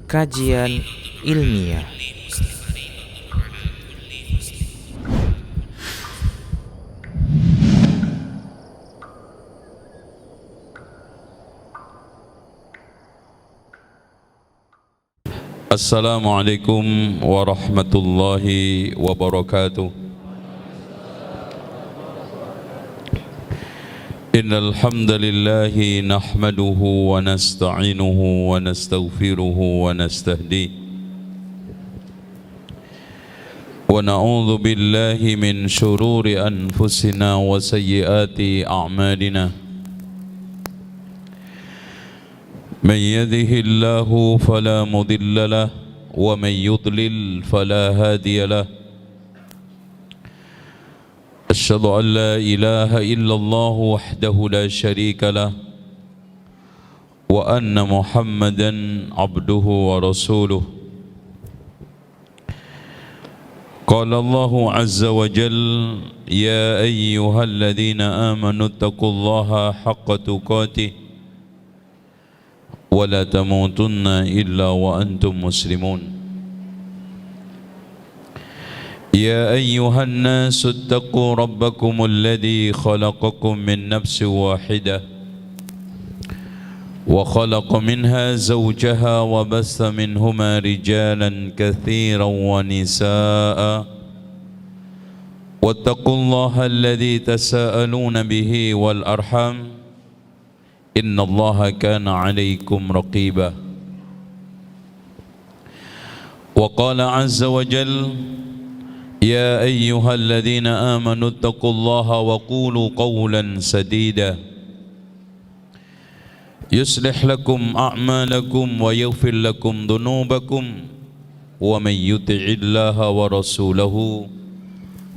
Kajian ilmiah. Assalamualaikum warahmatullahi wabarakatuh. Innal hamdalillahi nahmaduhu wa nasta'inuhu wa nastaghfiruhu wa nastahdihi wa na'udzu billahi min shururi anfusina wa sayyiati a'malina. من يهده الله فلا مضل له ومن يضلل فلا هادي له أشهد أن لا إله إلا الله وحده لا شريك له وأن محمدا عبده ورسوله قال الله عز وجل يا أيها الذين آمنوا اتقوا الله حق تقاته ولا تموتن إلا وأنتم مسلمون يا أيها الناس اتقوا ربكم الذي خلقكم من نفس واحدة وخلق منها زوجها وبث منهما رجالا كثيرا ونساء واتقوا الله الذي تساءلون به والأرحام إن الله كان عليكم رقيبا وقال عز وجل يا أيها الذين آمنوا اتقوا الله وقولوا قولا سديدا يصلح لكم أعمالكم ويغفر لكم ذنوبكم ومن يطع الله ورسوله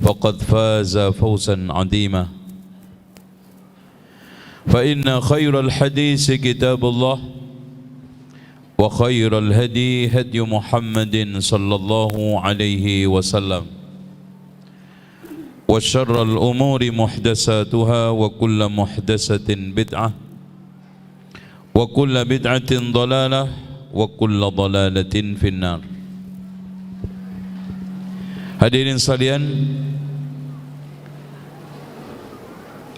فقد فاز فوزا عظيما فإن خير الحديث كتاب الله وخير الهدي هدي محمد صلى الله عليه وسلم وشر الأمور محدثاتها وكل محدثة بدعة وكل بدعة ضلالة وكل ضلالة في النار. Hadirin sekalian,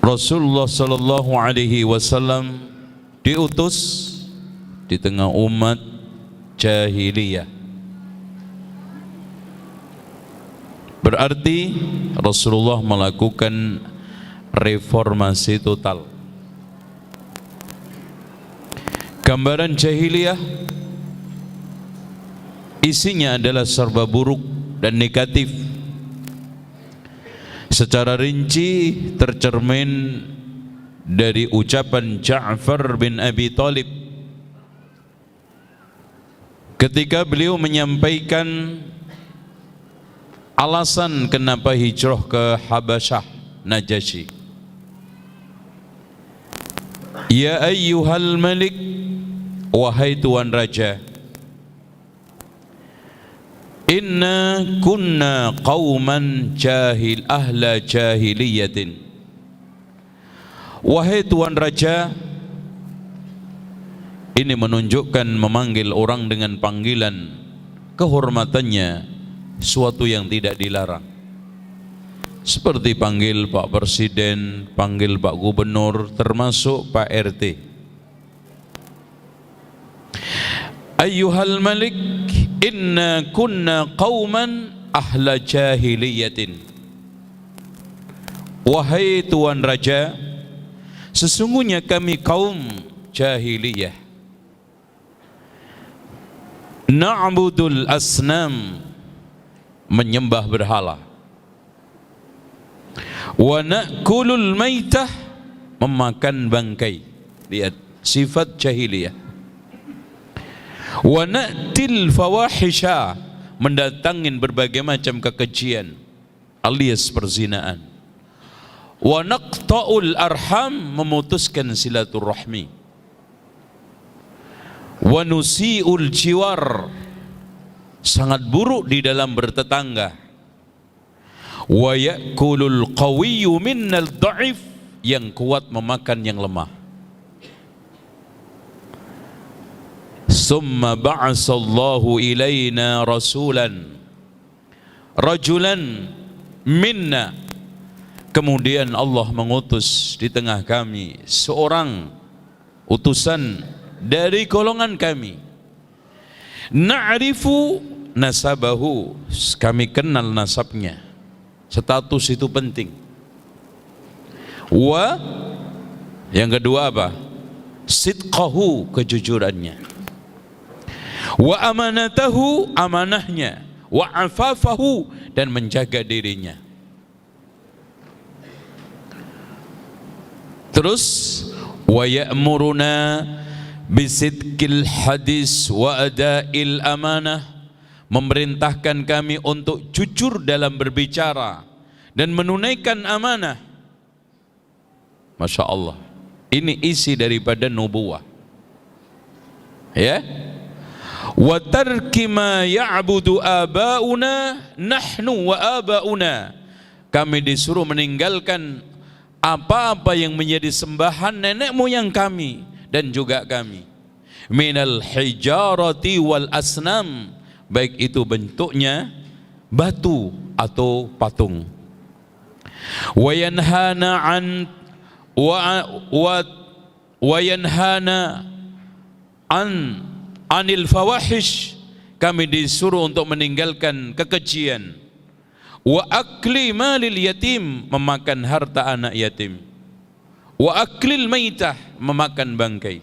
Rasulullah sallallahu alaihi wasallam diutus di tengah umat jahiliyah. Berarti Rasulullah melakukan reformasi total. Gambaran jahiliyah isinya adalah serba buruk dan negatif. Secara rinci tercermin dari ucapan Ja'far bin Abi Thalib ketika beliau menyampaikan alasan kenapa hijrah ke Habasyah Najasyi. Ya ayyuhal malik, wahai tuan raja, inna kunna qauman jahil ahla jahiliyatin. Wahai tuan raja, ini menunjukkan memanggil orang dengan panggilan kehormatannya, suatu yang tidak dilarang. Seperti panggil Pak Presiden, panggil Pak Gubernur, termasuk Pak RT. Ayyuhal malik, inna kunna qauman ahla jahiliyatin. Wahai tuan raja, sesungguhnya kami kaum jahiliyah. Na'budul asnam, menyembah berhala. Wa na'kulul maitah, memakan bangkai. Lihat sifat jahiliyah. Wa na'til fawahisha, mendatangin berbagai macam kekejian alias perzinaan. Wa naqta'ul arham, memutuskan silaturahmi. Wa nusi'ul jiwar, sangat buruk di dalam bertetangga. Wa ya'kulul qawiyyu minnal dha'if, yang kuat memakan yang lemah. thumma ba'asallahu ilaina rajulan minna. Kemudian Allah mengutus di tengah kami seorang utusan dari golongan kami. Na'rifu nasabahu, kami kenal nasabnya. Status itu penting. Wa, yang kedua apa? Sidqahu, kejujurannya. Wa amanatahu, amanahnya. Wa afafahu, dan menjaga dirinya. Terus wa ya'muruna bisidqil hadis wa ada'il amanah, memerintahkan kami untuk jujur dalam berbicara dan menunaikan amanah. Masya Allah, ini isi daripada nubuwah, ya. Wa tarki ma ya'budu aba'una nahnu wa aba'una, kami disuruh meninggalkan apa-apa yang menjadi sembahan nenek moyang kami dan juga kami. Minal hijarati wal asnam, baik itu bentuknya batu atau patung. Wa yanhana anil fawahish, kami disuruh untuk meninggalkan kekejian. Wa akli malil yatim, memakan harta anak yatim. Wa aklil maitah, memakan bangkai.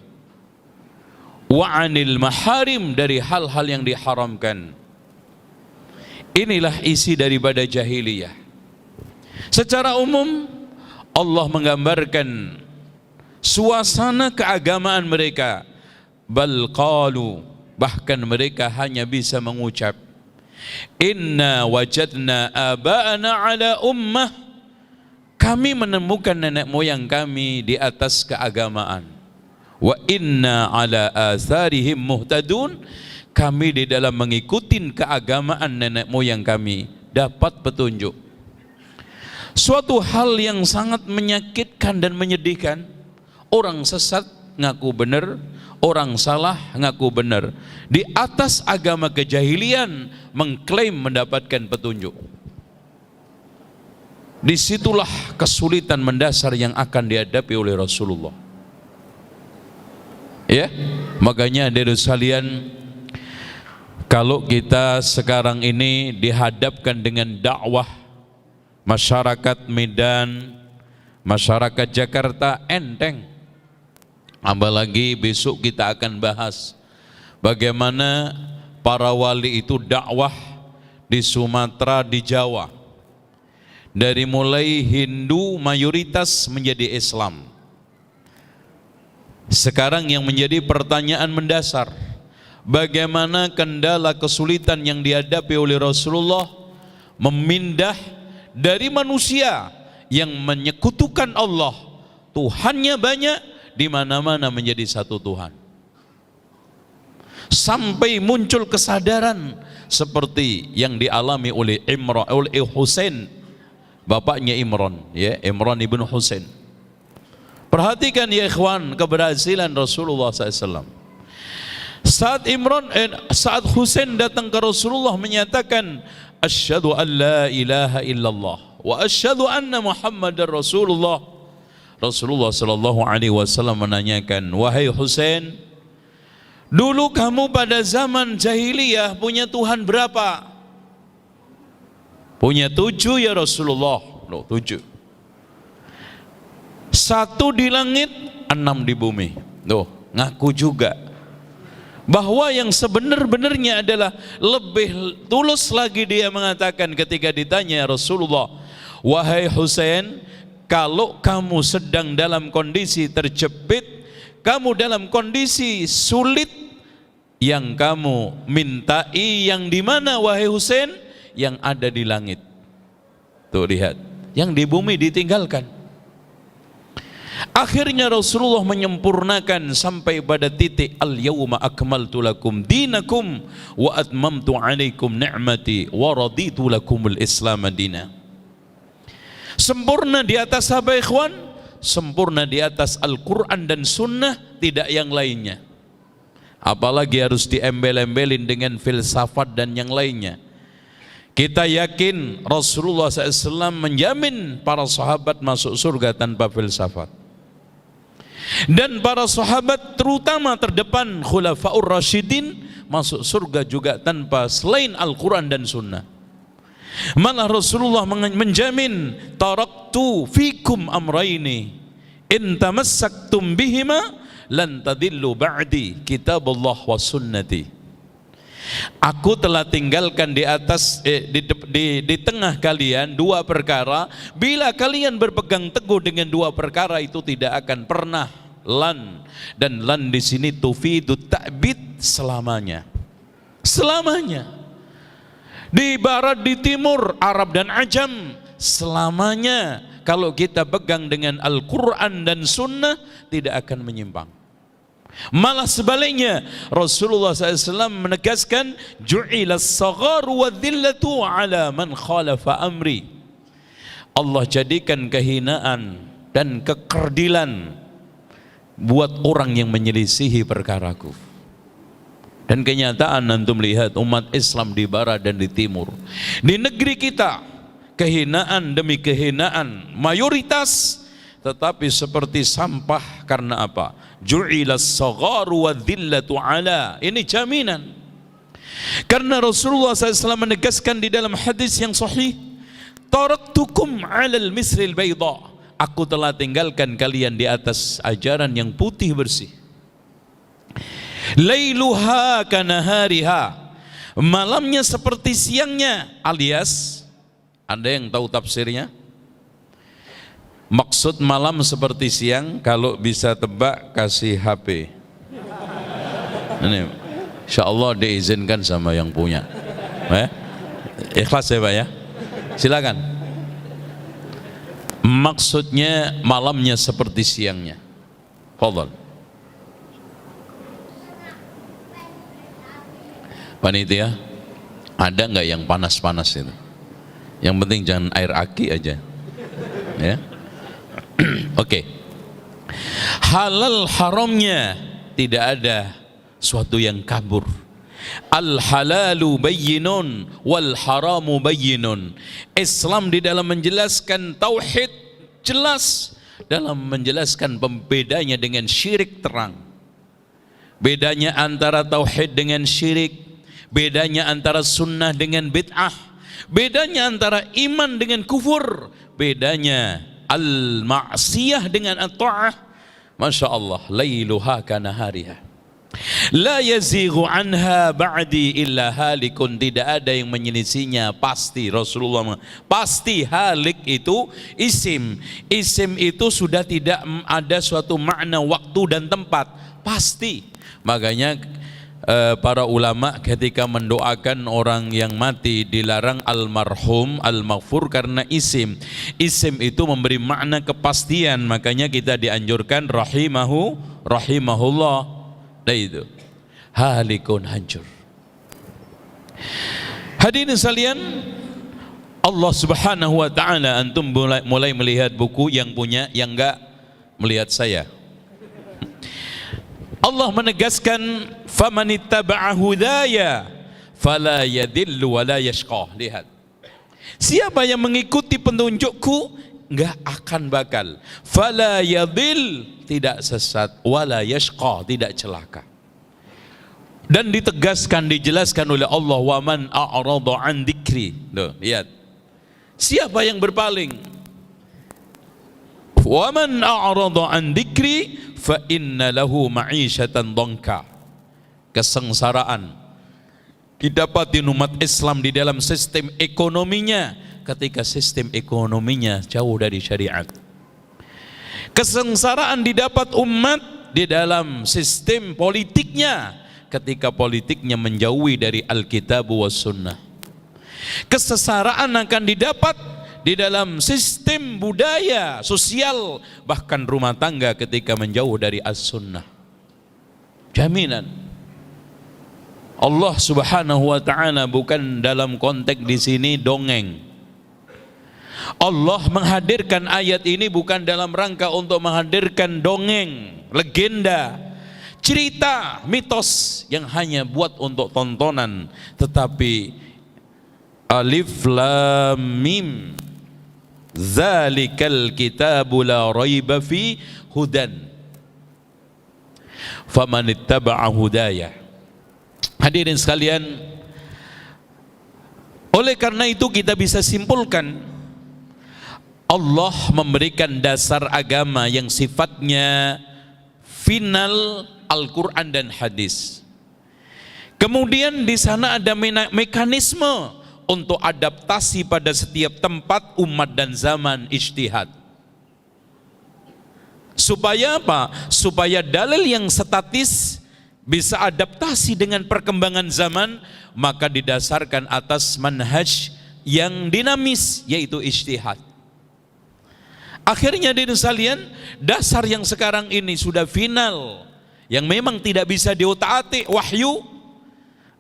Wa anil maharim, dari hal-hal yang diharamkan. Inilah isi daripada jahiliyah. Secara umum Allah menggambarkan suasana keagamaan mereka. Bal qalu, bahkan mereka hanya bisa mengucap, inna wajadna aba'ana ala ummah, kami menemukan nenek moyang kami di atas keagamaan. Wa inna ala atharihim muhtadun, kami di dalam mengikuti keagamaan nenek moyang kami dapat petunjuk. Suatu hal yang sangat menyakitkan dan menyedihkan, orang sesat ngaku benar, orang salah ngaku benar, di atas agama kejahilian mengklaim mendapatkan petunjuk. Disitulah kesulitan mendasar yang akan dihadapi oleh Rasulullah, ya. Makanya dari sekalian, kalau kita sekarang ini dihadapkan dengan dakwah, masyarakat Medan, masyarakat Jakarta enteng. Apalagi besok kita akan bahas bagaimana para wali itu dakwah di Sumatera, di Jawa, dari mulai Hindu mayoritas menjadi Islam. Sekarang yang menjadi pertanyaan mendasar, bagaimana kendala kesulitan yang dihadapi oleh Rasulullah memindah dari manusia yang menyekutukan Allah, Tuhannya banyak, di mana-mana menjadi satu Tuhan, sampai muncul kesadaran seperti yang dialami oleh Husain, bapaknya Imran, ya, Imran ibn Husain. Perhatikan ya ikhwan, keberhasilan Rasulullah SAW. Saat Husain datang ke Rasulullah menyatakan, asyhadu an la ilaha illallah wa asyhadu anna Muhammadar Rasulullah, Rasulullah sallallahu alaihi wasallam menanyakan, wahai Husain, dulu kamu pada zaman jahiliyah punya Tuhan berapa? Punya 7 ya Rasulullah. Loh, 7. 1 di langit, 6 di bumi. Loh, ngaku juga bahwa yang sebenar-benarnya adalah lebih tulus lagi. Dia mengatakan ketika ditanya Rasulullah, wahai Husain, kalau kamu sedang dalam kondisi terjepit, kamu dalam kondisi sulit, yang kamu mintai yang di mana wahai Husain? Yang ada di langit. Tuh lihat, yang di bumi ditinggalkan. Akhirnya Rasulullah menyempurnakan sampai pada titik al-yawma akmaltu lakum dinakum wa atmamtu alaikum ni'mati wa raditu lakumul Islam madina. Sempurna di atas apa ikhwan? Sempurna di atas Al-Quran dan Sunnah, tidak yang lainnya. Apalagi harus diembel-embelin dengan filsafat dan yang lainnya. Kita yakin Rasulullah SAW menjamin para sahabat masuk surga tanpa filsafat. Dan para sahabat terutama terdepan Khulafaur Rasyidin masuk surga juga tanpa selain Al-Quran dan Sunnah. Malah Rasulullah menjamin, taraktu fikum amraini in tamassaktum bihima lan tadillu ba'di kitabullah wa sunnati. Aku telah tinggalkan di atas di tengah kalian dua perkara, bila kalian berpegang teguh dengan dua perkara itu tidak akan pernah lan, dan lan di sini tufidu ta'bid, selamanya. Selamanya. Di barat, di timur, Arab dan Ajam, selamanya kalau kita pegang dengan Al-Quran dan Sunnah tidak akan menyimpang. Malah sebaliknya, Rasulullah SAW menegaskan, ju'ilas sagharu wa dhillatu ala man khalafa amri. Allah jadikan kehinaan dan kekerdilan buat orang yang menyelisihi perkaraku. Dan kenyataan antum lihat umat Islam di barat dan di timur, di negeri kita, kehinaan demi kehinaan mayoritas, tetapi seperti sampah. Karena apa? Ju'ilas sagharu wa dhillatu ala, ini jaminan. Karena Rasulullah SAW menegaskan di dalam hadis yang sahih, taraktukum alal misril bayda, aku telah tinggalkan kalian di atas ajaran yang putih bersih. Lailuha kanahariha, malamnya seperti siangnya, alias ada yang tahu tafsirnya? Maksud malam seperti siang, kalau bisa tebak kasih HP. Ini insyaallah diizinkan sama yang punya. Ikhlas ya Pak ya? Silakan. Maksudnya malamnya seperti siangnya. Fadhal. Panitia, ada nggak yang panas-panas itu? Yang penting jangan air aki aja. Ya. Oke. Halal haramnya tidak ada suatu yang kabur. Al halalu bayyinun wal haramu bayyinun. Islam di dalam menjelaskan tauhid jelas, dalam menjelaskan pembedanya dengan syirik terang. Bedanya antara tauhid dengan syirik, bedanya antara sunnah dengan bid'ah, bedanya antara iman dengan kufur, bedanya al-ma'siyah dengan at-ta'ah. Masya Allah, lailuha kanahariha, la yazighu anha ba'di illa halikun, tidak ada yang menyelisihinya pasti. Rasulullah pasti. Halik itu isim, isim itu sudah tidak ada suatu makna waktu dan tempat, pasti. Makanya para ulama ketika mendoakan orang yang mati dilarang almarhum, al-maghfur karena isim. Isim itu memberi makna kepastian, makanya kita dianjurkan rahimahullah. Dan itu halikun, hancur. Hadirin sekalian, Allah Subhanahu wa taala, antum mulai melihat buku yang punya, yang enggak melihat saya. Allah menegaskan, famanittaba'a hudaya fala yadillu wa la yashqa. Lihat, siapa yang mengikuti petunjukku enggak akan bakal, fala yadil, tidak sesat, wala yashqa, tidak celaka. Dan ditegaskan, dijelaskan oleh Allah, wa man a'rada an dzikri. Loh, lihat, siapa yang berpaling, wa man a'rada an dzikri fa inna lahu ma'isyatan dhanka, kesengsaraan didapati umat Islam di dalam sistem ekonominya ketika sistem ekonominya jauh dari syariat. Kesengsaraan didapat umat di dalam sistem politiknya ketika politiknya menjauhi dari Alkitab was Sunnah. Kesengsaraan akan didapat di dalam sistem budaya, sosial, bahkan rumah tangga ketika menjauh dari as-sunnah. Jaminan Allah Subhanahu wa taala bukan dalam konteks di sini dongeng. Allah menghadirkan ayat ini bukan dalam rangka untuk menghadirkan dongeng, legenda, cerita mitos yang hanya buat untuk tontonan, tetapi alif lam mim zalikal kitabu la raiba fi hudan faman ittaba'a hudaya. Hadirin sekalian, oleh karena itu kita bisa simpulkan Allah memberikan dasar agama yang sifatnya final, Al-Quran dan hadis. Kemudian di sana ada mekanisme untuk adaptasi pada setiap tempat, umat dan zaman, ijtihad. Supaya apa? Supaya dalil yang statis bisa adaptasi dengan perkembangan zaman, maka didasarkan atas manhaj yang dinamis, yaitu ijtihad. Akhirnya di sekalian, dasar yang sekarang ini sudah final, yang memang tidak bisa diotak-atik, wahyu,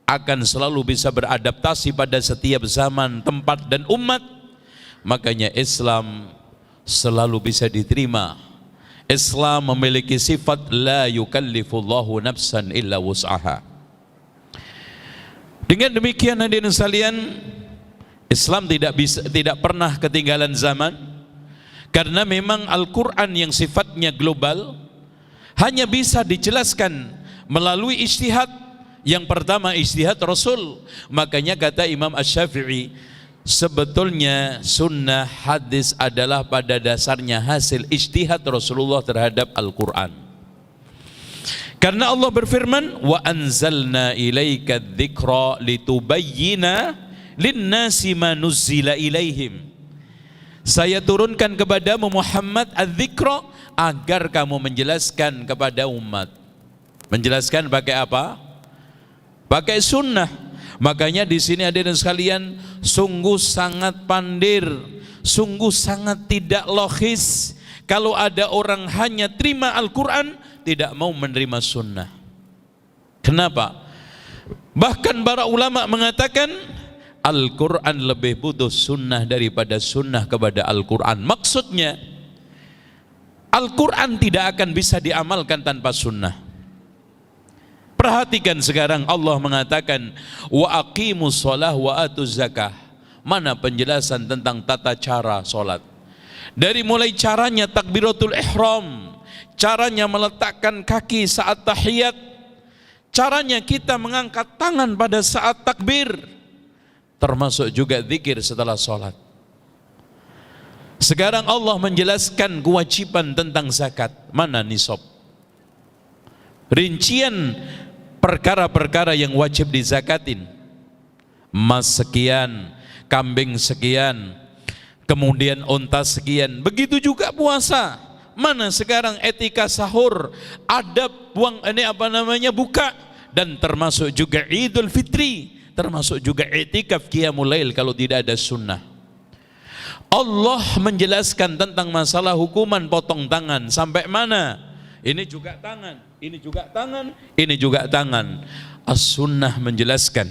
akan selalu bisa beradaptasi pada setiap zaman, tempat dan umat. Makanya Islam selalu bisa diterima. Islam memiliki sifat la yukallifullahu nafsan illa wus'aha. Dengan demikian hadirin sekalian, Islam tidak pernah ketinggalan zaman. Karena memang Al-Quran yang sifatnya global hanya bisa dijelaskan melalui ijtihad. Yang pertama ijtihad Rasul. Makanya kata Imam Asy-Syafi'i, sebetulnya sunnah hadis adalah pada dasarnya hasil ijtihad Rasulullah terhadap Al-Quran. Karena Allah berfirman, wa anzalna ilaika dzikra litubayyina linnasi ma nuzzila ilaihim. Saya turunkan kepadamu Muhammad adz-dzikra agar kamu menjelaskan kepada umat. Menjelaskan pakai apa? Pakai sunnah. Makanya di sini hadirin sekalian, sungguh sangat pandir, sungguh sangat tidak logis kalau ada orang hanya terima Al-Quran, tidak mau menerima sunnah. Kenapa? Bahkan para ulama mengatakan Al-Quran lebih butuh sunnah daripada sunnah kepada Al-Quran. Maksudnya Al-Quran tidak akan bisa diamalkan tanpa sunnah. Perhatikan sekarang Allah mengatakan wa aqimus shalah wa atuz zakah. Mana penjelasan tentang tata cara solat? Dari mulai caranya takbiratul ihram, caranya meletakkan kaki saat tahiyat, caranya kita mengangkat tangan pada saat takbir, termasuk juga zikir setelah sholat. Sekarang Allah menjelaskan kewajiban tentang zakat. Mana nisab? Rincian perkara-perkara yang wajib dizakatin. Emas sekian, kambing sekian, kemudian unta sekian. Begitu juga puasa. Mana sekarang etika sahur, adab buka, dan termasuk juga Idul Fitri, termasuk juga i'tikaf qiyamul lail kalau tidak ada sunnah. Allah menjelaskan tentang masalah hukuman potong tangan sampai mana? Ini juga tangan, ini juga tangan, ini juga tangan. As-sunnah menjelaskan.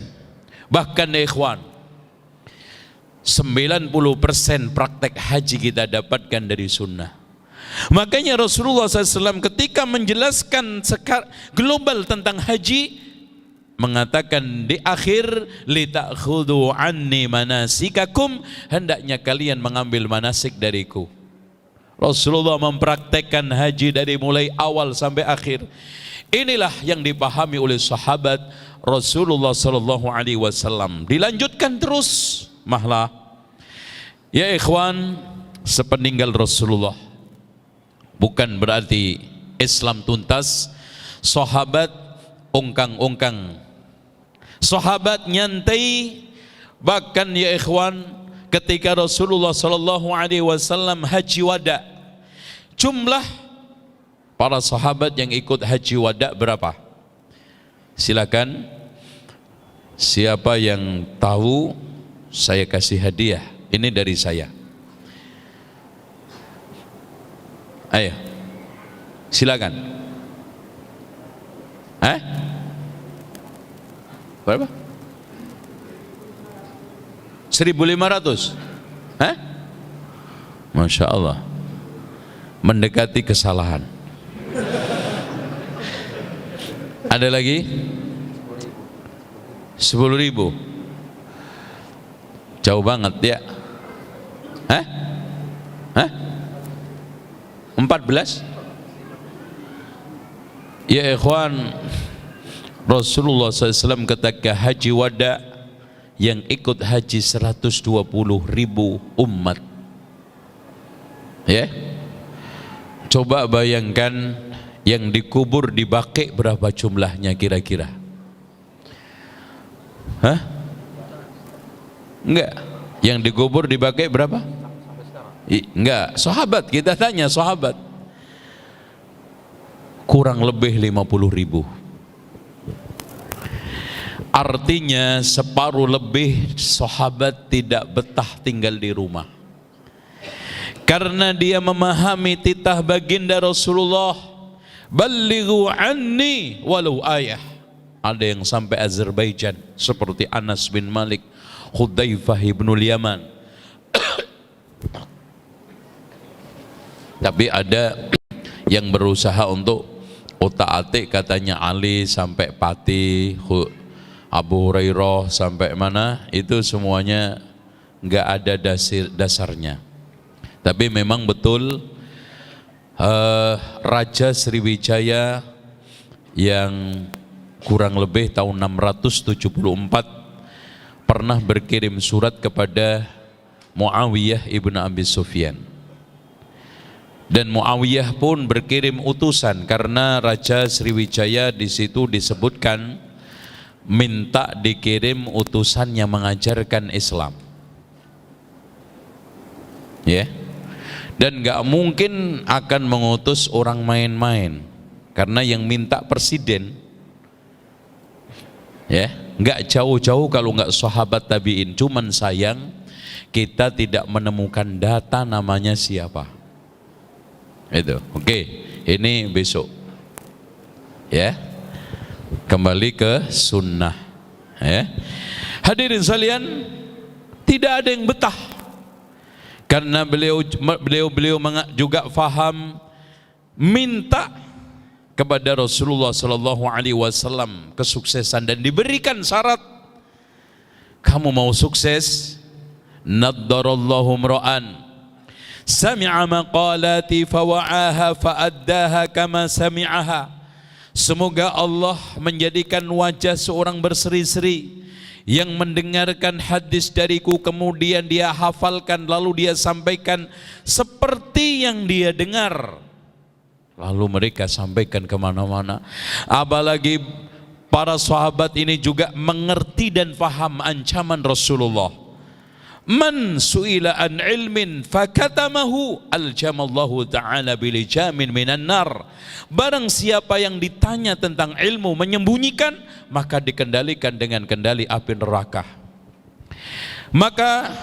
Bahkan ya ikhwan, 90% praktek haji kita dapatkan dari sunnah. Makanya Rasulullah SAW ketika menjelaskan global tentang haji, mengatakan di akhir litakhudhu anni manasikakum, hendaknya kalian mengambil manasik dariku. Rasulullah mempraktekkan haji dari mulai awal sampai akhir. Inilah yang dipahami oleh sahabat Rasulullah sallallahu alaihi wasallam. Dilanjutkan terus mahlah. Ya ikhwan, sepeninggal Rasulullah bukan berarti Islam tuntas. Sahabat ungkang-ungkang, sahabat nyantai. Bahkan ya ikhwan, ketika Rasulullah sallallahu alaihi wasallam haji wada, jumlah para sahabat yang ikut haji wada berapa? Silakan, siapa yang tahu saya kasih hadiah. Ini dari saya. Ayo, silakan. Berapa? 1.500. Masya Allah, mendekati kesalahan. Ada lagi? 10.000. Jauh banget ya. Hah? Hah? 14? Ya ikhwan, Rasulullah SAW ketika haji wada yang ikut haji 120.000 umat. Ya, coba bayangkan yang dikubur di Baqi berapa jumlahnya kira-kira? Hah? Enggak. Yang dikubur di Baqi berapa? Enggak, sahabat, kita tanya sahabat. Kurang lebih 50.000. Artinya separuh lebih sahabat tidak betah tinggal di rumah, karena dia memahami titah baginda Rasulullah, ballighu anni walau ayah. Ada yang sampai Azerbaijan seperti Anas bin Malik, Hudzaifah ibnul Yaman. Tapi ada yang berusaha untuk otak-atik, katanya Ali sampai Pati, Abu Hurairah sampai mana, itu semuanya nggak ada dasarnya. Tapi memang betul Raja Sriwijaya yang kurang lebih tahun 674 pernah berkirim surat kepada Muawiyah ibn Abi Sufyan, dan Muawiyah pun berkirim utusan, karena Raja Sriwijaya di situ disebutkan minta dikirim utusan yang mengajarkan Islam, ya. Dan nggak mungkin akan mengutus orang main-main, karena yang minta presiden, ya. Nggak jauh-jauh kalau nggak sahabat tabiin. Cuman sayang kita tidak menemukan data namanya siapa. Itu, oke. Ini besok, ya. Kembali ke sunnah, ya. Hadirin sekalian, tidak ada yang betah, karena beliau juga faham, minta kepada Rasulullah sallallahu alaihi wasallam kesuksesan, dan diberikan syarat, kamu mau sukses, naddarallahu imra'an sami'a maqalati fawa'aha fa'addaha kama sami'aha. Semoga Allah menjadikan wajah seorang berseri-seri yang mendengarkan hadis dariku, kemudian dia hafalkan lalu dia sampaikan seperti yang dia dengar, lalu mereka sampaikan kemana-mana. Apalagi para sahabat ini juga mengerti dan faham ancaman Rasulullah. Man su'ila an ilmin fakatamahu aljamallahu ta'ala bilijamin minan nar. Barang siapa yang ditanya tentang ilmu menyembunyikan, maka dikendalikan dengan kendali api neraka. Maka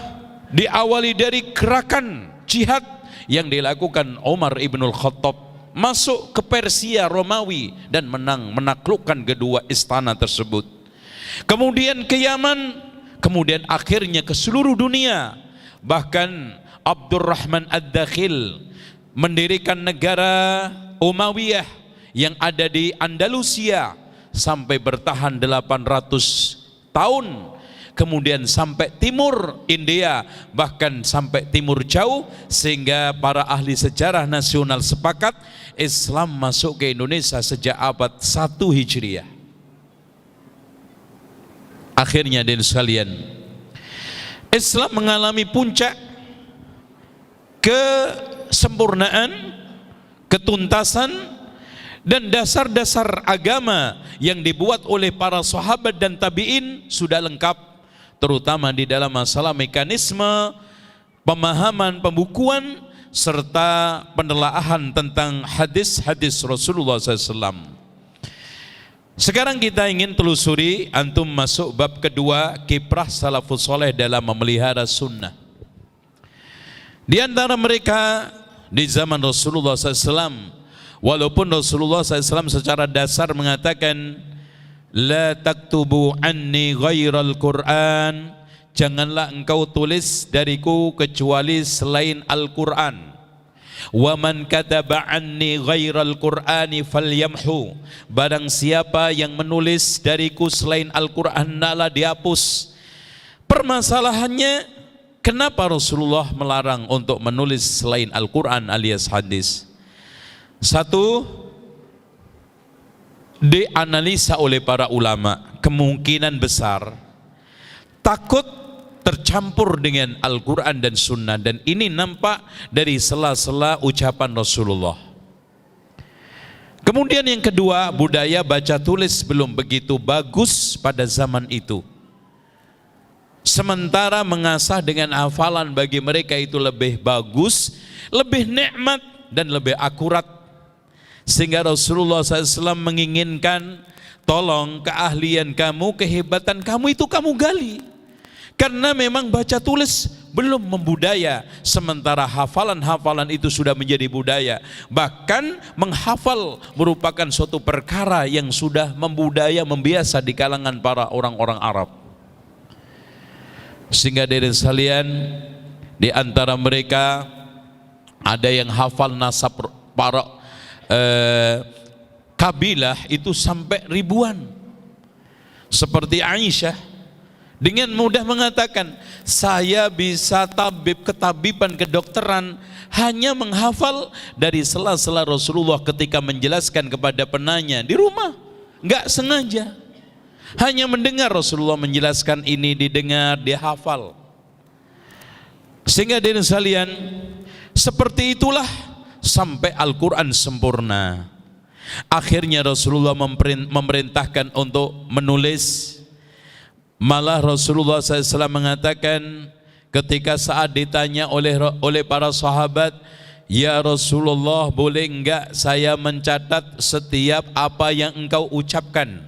diawali dari gerakan jihad yang dilakukan Umar ibnul Khattab, masuk ke Persia Romawi dan menaklukkan kedua istana tersebut. Kemudian ke Yaman, kemudian akhirnya ke seluruh dunia. Bahkan Abdurrahman Ad-Dakhil mendirikan negara Umayyah yang ada di Andalusia sampai bertahan 800 tahun. Kemudian sampai timur India, bahkan sampai timur jauh, sehingga para ahli sejarah nasional sepakat Islam masuk ke Indonesia sejak abad 1 Hijriah. Akhirnya dan sekalian, Islam mengalami puncak kesempurnaan, ketuntasan, dan dasar-dasar agama yang dibuat oleh para sahabat dan tabi'in sudah lengkap, terutama di dalam masalah mekanisme, pemahaman, pembukuan, serta penelaahan tentang hadis-hadis Rasulullah SAW. Sekarang kita ingin telusuri, antum masuk bab kedua, kiprah salafus soleh dalam memelihara sunnah. Di antara mereka di zaman Rasulullah SAW, walaupun Rasulullah SAW secara dasar mengatakan la taktubu anni ghairal Qur'an, janganlah engkau tulis dariku kecuali selain Al-Quran. Wa man kataba anni ghairal Qur'ani falyamhu. Barang siapa yang menulis dariku selain Al-Qur'an, hendaklah dihapus. Permasalahannya, kenapa Rasulullah melarang untuk menulis selain Al-Qur'an alias hadis? Satu, dianalisa oleh para ulama, kemungkinan besar takut tercampur dengan Al-Quran dan Sunnah, dan ini nampak dari sela-sela ucapan Rasulullah. Kemudian yang kedua, budaya baca tulis belum begitu bagus pada zaman itu. Sementara mengasah dengan hafalan bagi mereka itu lebih bagus, lebih nikmat dan lebih akurat. Sehingga Rasulullah SAW menginginkan, tolong keahlian kamu, kehebatan kamu itu kamu gali. Karena memang baca tulis belum membudaya, sementara hafalan-hafalan itu sudah menjadi budaya. Bahkan menghafal merupakan suatu perkara yang sudah membudaya, membiasa di kalangan para orang-orang Arab. Sehingga dari sekalian, di antara mereka ada yang hafal nasab para kabilah itu sampai ribuan. Seperti Aisyah dengan mudah mengatakan, saya bisa ketabiban, kedokteran hanya menghafal dari sela-sela Rasulullah ketika menjelaskan kepada penanya di rumah, nggak sengaja, hanya mendengar Rasulullah menjelaskan ini, didengar, dihafal. Sehingga dari sekalian, seperti itulah sampai Al-Quran sempurna. Akhirnya Rasulullah memerintahkan untuk menulis. Malah Rasulullah SAW mengatakan ketika saat ditanya oleh para sahabat, ya Rasulullah, boleh enggak saya mencatat setiap apa yang engkau ucapkan?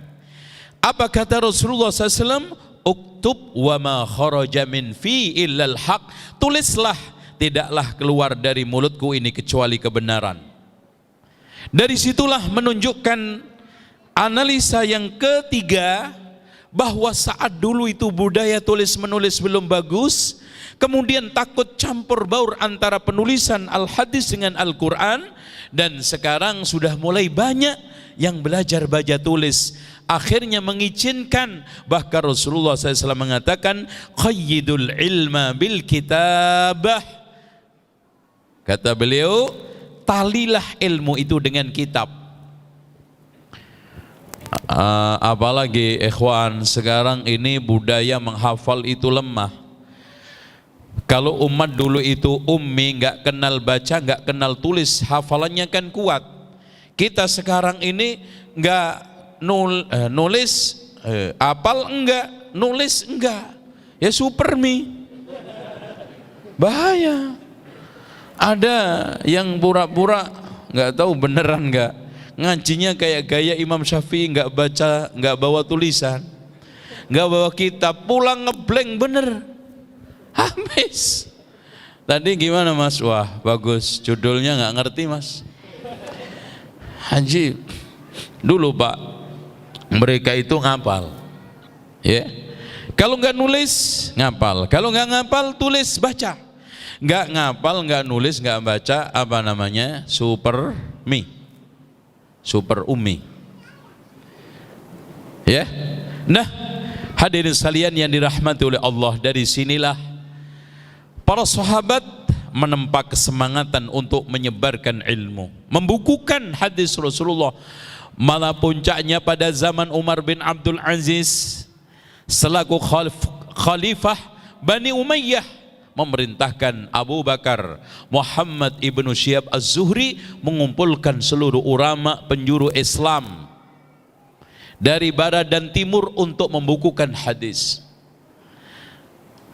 Apa kata Rasulullah SAW? Uktub wa ma kharaja min fi illal haq. Tulislah, tidaklah keluar dari mulutku ini kecuali kebenaran. Dari situlah menunjukkan analisa yang ketiga, bahwa saat dulu itu budaya tulis menulis belum bagus, kemudian takut campur baur antara penulisan Al-Hadis dengan Al-Quran, dan sekarang sudah mulai banyak yang belajar baca tulis, akhirnya mengizinkan. Bahkan Rasulullah SAW mengatakan, qayyidul ilma bil kitabah. Kata beliau, talilah ilmu itu dengan kitab. Apalagi ikhwan, sekarang ini budaya menghafal itu lemah. Kalau umat dulu itu ummi, nggak kenal baca, nggak kenal tulis, hafalannya kan kuat. Kita sekarang ini nggak nulis, apal enggak, nulis enggak, ya supermi, bahaya. Ada yang pura-pura nggak tahu beneran nggak, ngajinya kayak gaya Imam Syafi'i, nggak baca, nggak bawa tulisan, nggak bawa kitab, pulang ngeblank bener, habis. Tadi gimana mas? Wah bagus, judulnya nggak ngerti mas. Haji dulu pak, mereka itu ngapal, ya. Kalau nggak nulis ngapal, kalau nggak ngapal tulis baca, nggak ngapal, nggak nulis, nggak baca, apa namanya? Super ummi, ya. Nah, hadirin sekalian yang dirahmati oleh Allah, dari sinilah para sahabat menempa kesemangatan untuk menyebarkan ilmu, membukukan hadis Rasulullah. Malah puncaknya pada zaman Umar bin Abdul Aziz selaku khalifah Bani Umayyah memerintahkan Abu Bakar Muhammad ibnu Syihab Az-Zuhri mengumpulkan seluruh ulama penjuru Islam dari barat dan timur untuk membukukan hadis.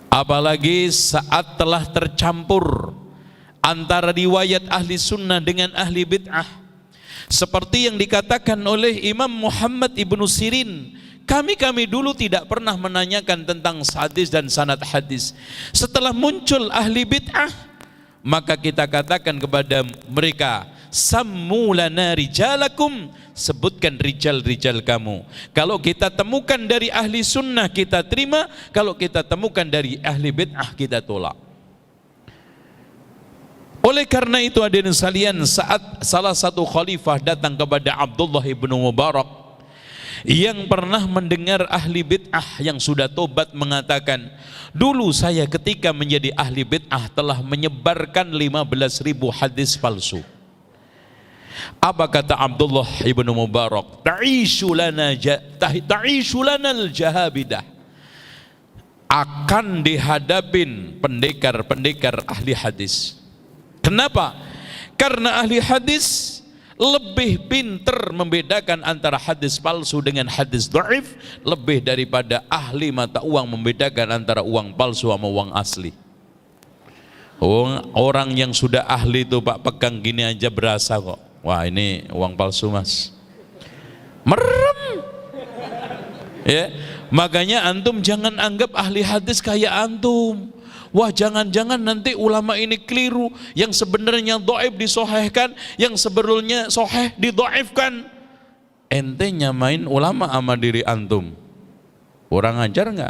Apalagi saat telah tercampur antara riwayat ahli sunnah dengan ahli bid'ah, seperti yang dikatakan oleh Imam Muhammad ibnu Sirin, kami dulu tidak pernah menanyakan tentang hadis dan sanad hadis. Setelah muncul ahli bid'ah, maka kita katakan kepada mereka, sammu lana rijalakum, sebutkan rijal-rijal kamu. Kalau kita temukan dari ahli sunnah kita terima, kalau kita temukan dari ahli bid'ah kita tolak. Oleh karena itu hadirin sekalian, saat salah satu khalifah datang kepada Abdullah ibn Mubarak yang pernah mendengar ahli bid'ah yang sudah tobat mengatakan, dulu saya ketika menjadi ahli bid'ah telah menyebarkan 15.000 hadis palsu. Apa kata Abdullah ibn Mubarak? Ta'ishu lana al-jahabidah. Akan dihadapin pendekar-pendekar ahli hadis. Kenapa? Karena ahli hadis lebih pinter membedakan antara hadis palsu dengan hadis dhaif lebih daripada ahli mata uang membedakan antara uang palsu sama uang asli. Orang yang sudah ahli itu Pak, pegang gini aja berasa kok, wah ini uang palsu mas, merem ya. Makanya antum jangan anggap ahli hadis kayak antum. Wah jangan-jangan nanti ulama ini keliru, yang sebenarnya dhaif disohehkan, yang sebelumnya soheh didhaifkan. Ente nyamain ulama sama diri antum, kurang ajar nggak?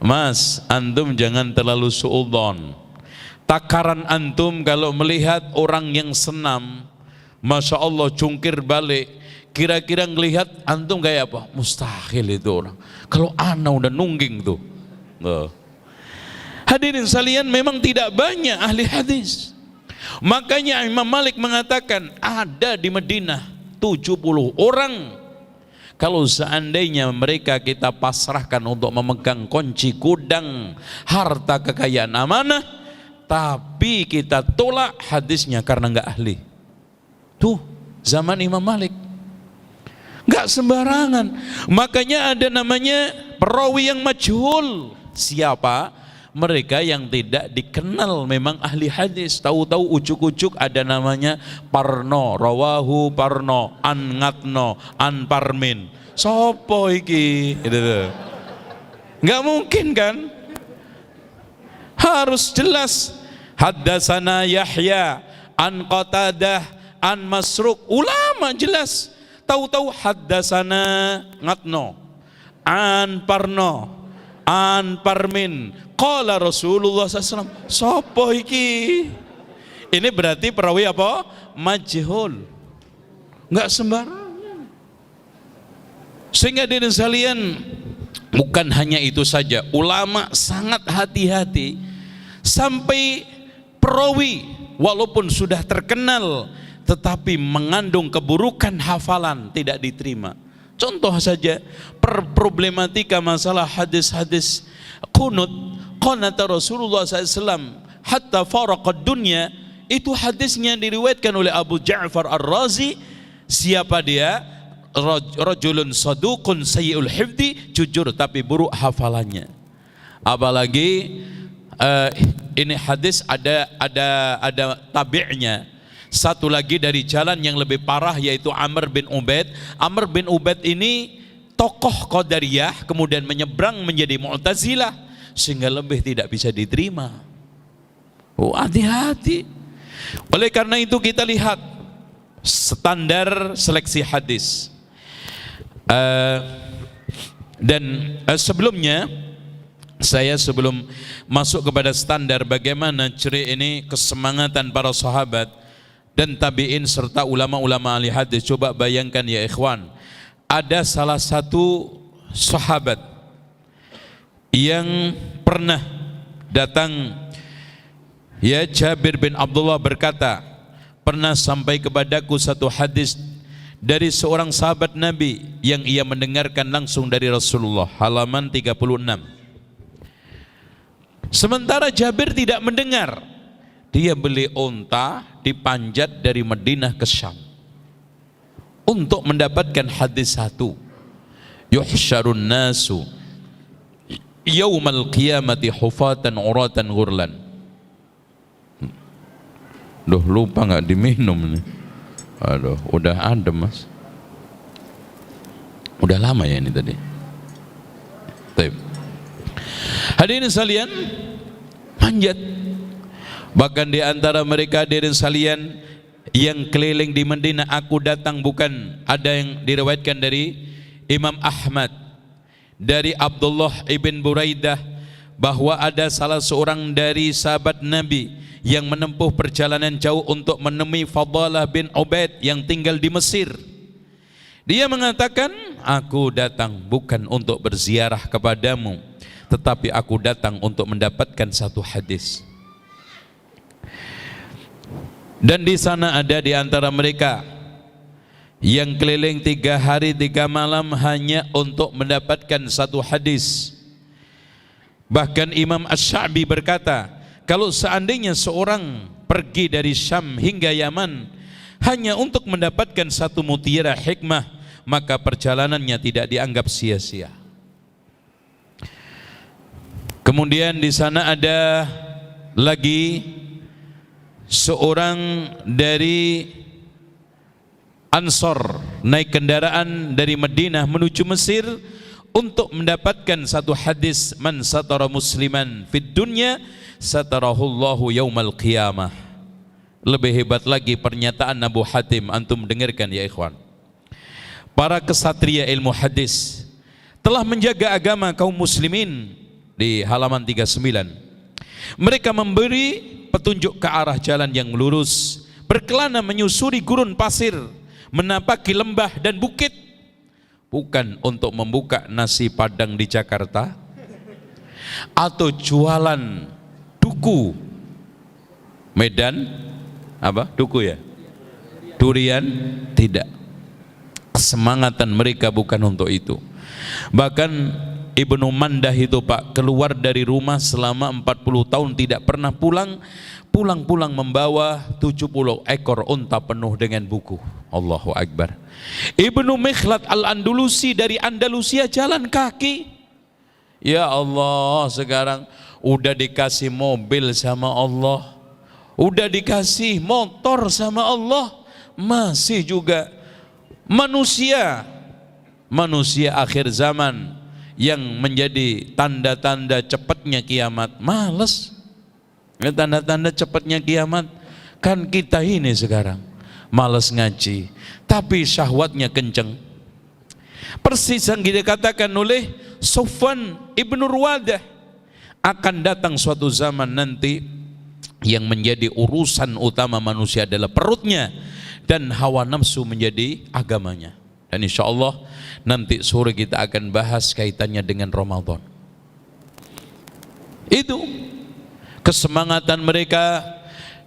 Mas, antum jangan terlalu suudzon. Takaran antum kalau melihat orang yang senam, masya Allah cungkir balik, kira-kira ngelihat antum kayak apa? Mustahil itu orang. Kalau ana udah nungging tuh. Hadirin sekalian, memang tidak banyak ahli hadis. Makanya Imam Malik mengatakan ada di Madinah 70 orang. Kalau seandainya mereka kita pasrahkan untuk memegang kunci gudang harta kekayaan amanah, tapi kita tolak hadisnya karena nggak ahli. Tuh zaman Imam Malik, nggak sembarangan. Makanya ada namanya perawi yang majhul. Siapa? Mereka yang tidak dikenal memang ahli hadis. Tahu-tahu ujuk-ujuk ada namanya Parno, rawahu Parno, an ngatno, an parmin. Sopo iki? Nggak mungkin kan? Harus jelas. Haddasana Yahya, an Qatadah, an Masruq. Ulama jelas. Tahu-tahu haddasana ngatno, an Parno, an parmin. Qala Rasulullah SAW. Sopo iki? Ini berarti perawi apa? Majhul. Enggak sembarangan. Sehingga diri sekalian, bukan hanya itu saja, ulama sangat hati-hati sampai perawi walaupun sudah terkenal tetapi mengandung keburukan hafalan tidak diterima. Contoh saja problematika masalah hadis-hadis qunut, qanata Rasulullah SAW hatta faraqad dunya, itu hadisnya diriwayatkan oleh Abu Ja'far Ar-Razi. Siapa dia? Rajulun saduqun sayyi'ul hifdi, jujur tapi buruk hafalannya. Apalagi ini hadis ada tabi'nya. Satu lagi dari jalan yang lebih parah yaitu Amr bin Ubaid. Amr bin Ubaid ini tokoh Qadariyah kemudian menyeberang menjadi Mu'tazilah sehingga lebih tidak bisa diterima. Oh, hati-hati. Oleh karena itu kita lihat standar seleksi hadis. Sebelumnya saya sebelum masuk kepada standar bagaimana ciri ini kesemangatan para sahabat dan tabi'in serta ulama-ulama ahli hadis, coba bayangkan ya ikhwan, ada salah satu sahabat yang pernah datang, ya Jabir bin Abdullah berkata, pernah sampai kepadaku satu hadis dari seorang sahabat Nabi yang ia mendengarkan langsung dari Rasulullah, halaman 36. Sementara Jabir tidak mendengar, dia beli unta dipanjat dari Madinah ke Syam untuk mendapatkan hadis satu. Yuhsyarun nasu yaumal qiyamati hufatan uratan ghurlan. Duh, lupa nggak diminum nih. Aduh, udah adem mas. Udah lama ya ini tadi. Baik. Hadirin sekalian, panjat. Bahkan di antara mereka hadirin sekalian yang keliling di Madinah, aku datang, bukan, ada yang diriwayatkan dari Imam Ahmad dari Abdullah ibn Buraidah bahwa ada salah seorang dari sahabat Nabi yang menempuh perjalanan jauh untuk menemui Fadalah bin Ubaid yang tinggal di Mesir. Dia mengatakan, aku datang bukan untuk berziarah kepadamu, tetapi aku datang untuk mendapatkan satu hadis. Dan di sana ada di antara mereka yang keliling 3 hari 3 malam hanya untuk mendapatkan satu hadis. Bahkan Imam Asy-Sya'bi berkata, kalau seandainya seorang pergi dari Syam hingga Yaman hanya untuk mendapatkan satu mutiara hikmah, maka perjalanannya tidak dianggap sia-sia. Kemudian di sana ada lagi seorang dari Ansor naik kendaraan dari Madinah menuju Mesir untuk mendapatkan satu hadis, man satara musliman fid dunya satarahullahu yaumal qiyamah. Lebih hebat lagi pernyataan Abu Hatim, antum dengarkan ya ikhwan. Para kesatria ilmu hadis telah menjaga agama kaum muslimin di halaman 39. Mereka memberi petunjuk ke arah jalan yang lurus, berkelana menyusuri gurun pasir, menapaki lembah dan bukit, bukan untuk membuka nasi padang di Jakarta atau jualan duku Medan, duku ya, durian, tidak. Kesemangatan mereka bukan untuk itu. Bahkan Ibnu Mandah itu Pak keluar dari rumah selama 40 tahun tidak pernah pulang, pulang membawa 70 ekor unta penuh dengan buku. Allahu Akbar. Ibnu Mikhlad Al-Andalusi dari Andalusia jalan kaki. Ya Allah, sekarang udah dikasih mobil sama Allah, udah dikasih motor sama Allah, masih juga manusia akhir zaman yang menjadi tanda-tanda cepatnya kiamat. Males tanda-tanda cepatnya kiamat. Kan kita ini sekarang males ngaji, tapi syahwatnya kenceng. Persis yang dikatakan oleh Sufyan ibnu Ruwadah, akan datang suatu zaman nanti yang menjadi urusan utama manusia adalah perutnya dan hawa nafsu menjadi agamanya. Dan insya Allah nanti sore kita akan bahas kaitannya dengan Ramadan. Itu kesemangatan mereka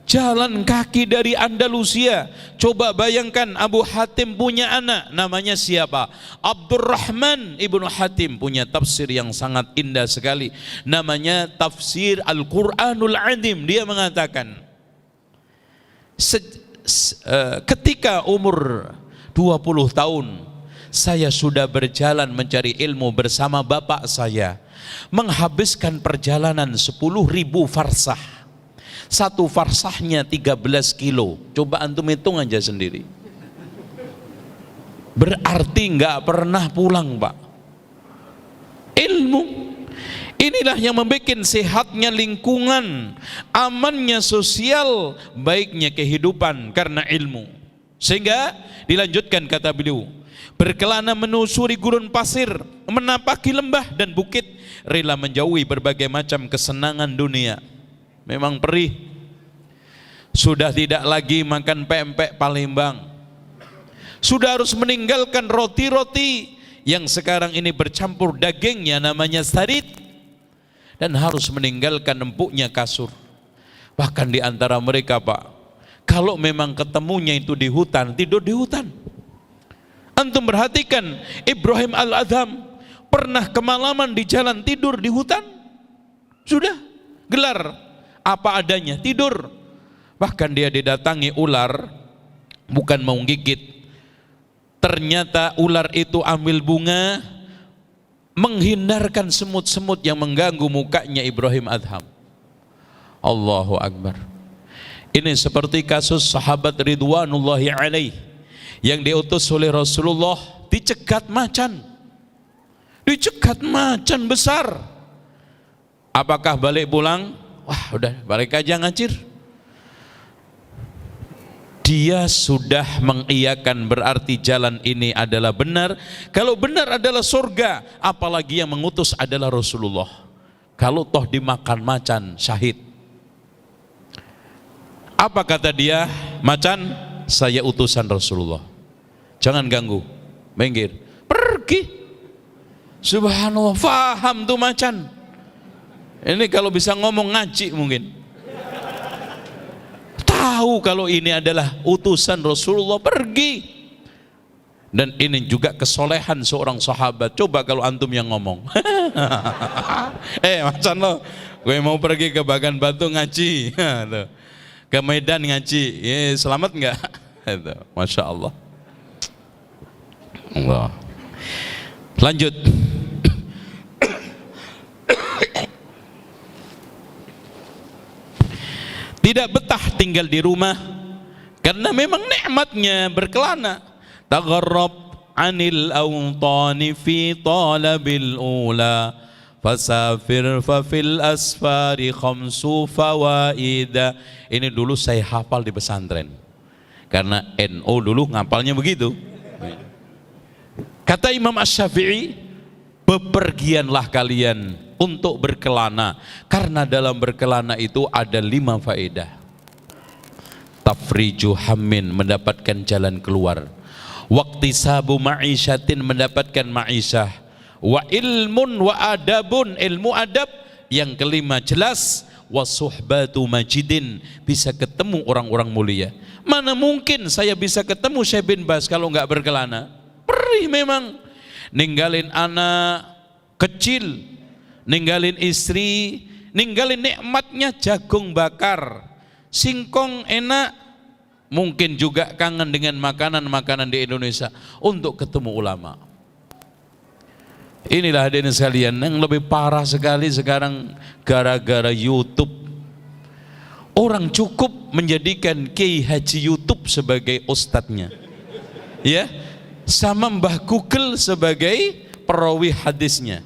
jalan kaki dari Andalusia. Coba bayangkan, Abu Hatim punya anak, namanya siapa? Abdurrahman ibnu Hatim punya tafsir yang sangat indah sekali, namanya Tafsir Al-Quranul Azim. Dia mengatakan, ketika umur 20 tahun saya sudah berjalan mencari ilmu bersama bapak saya, menghabiskan perjalanan 10.000 farsah. Satu farsahnya 13 kilo. Coba antum hitung aja sendiri. Berarti nggak pernah pulang Pak. Ilmu inilah yang membuat sehatnya lingkungan, amannya sosial, baiknya kehidupan karena ilmu. Sehingga dilanjutkan kata beliau, berkelana menusuri gurun pasir, menapaki lembah dan bukit, rela menjauhi berbagai macam kesenangan dunia. Memang perih. Sudah tidak lagi makan pempek Palembang. Sudah harus meninggalkan roti-roti yang sekarang ini bercampur dagingnya namanya sarit, dan harus meninggalkan empuknya kasur. Bahkan di antara mereka Pak, kalau memang ketemunya itu di hutan, tidur di hutan. Antum perhatikan, Ibrahim Al-Adham pernah kemalaman di jalan, tidur di hutan. Sudah gelar apa adanya, tidur. Bahkan dia didatangi ular, bukan mau gigit. Ternyata ular itu ambil bunga, menghindarkan semut-semut yang mengganggu mukanya Ibrahim Adham. Allahu Akbar. Ini seperti kasus sahabat Ridwanullahi alaih yang diutus oleh Rasulullah, dicegat macan. Dicegat macan besar. Apakah balik pulang? Wah, udah balik aja ngacir. Dia sudah mengiyakan, berarti jalan ini adalah benar. Kalau benar adalah surga, apalagi yang mengutus adalah Rasulullah. Kalau toh dimakan macan, syahid. Apa kata dia? Macan, saya utusan Rasulullah, jangan ganggu, minggir, pergi. Subhanallah, faham tuh macan. Ini kalau bisa ngomong ngaji mungkin. Tahu kalau ini adalah utusan Rasulullah, pergi. Dan ini juga kesolehan seorang sahabat. Coba kalau antum yang ngomong. Macan lo, gue mau pergi ke Bagan Batu ngaji, ke Medan ngaji, selamat enggak? Masya Allah. Allah. Lanjut. Tidak betah tinggal di rumah karena memang nikmatnya berkelana. Tagharrab anil awtani fi talabil ula fasafir fa fil asfari khamsu fawaida. Ini dulu saya hafal di pesantren karena NU dulu ngapalnya begitu. Kata Imam Asy-Syafi'i, bepergianlah kalian untuk berkelana karena dalam berkelana itu ada 5 faedah. Tafriju hammin, mendapatkan jalan keluar. Waqtisabu ma'isyatin, mendapatkan ma'isyah. Wa ilmun wa adabun, ilmu adab. Yang kelima jelas, wasuhbatu majidin, bisa ketemu orang-orang mulia. Mana mungkin saya bisa ketemu Syekh bin Baz kalau enggak berkelana? Perih memang, ninggalin anak kecil, ninggalin istri, ninggalin nikmatnya jagung bakar, singkong enak, mungkin juga kangen dengan makanan-makanan di Indonesia untuk ketemu ulama. Inilah hadirin sekalian, yang lebih parah sekali sekarang gara-gara YouTube. Orang cukup menjadikan Kiai Haji YouTube sebagai ustadznya, ya, sama Mbah Google sebagai perawi hadisnya,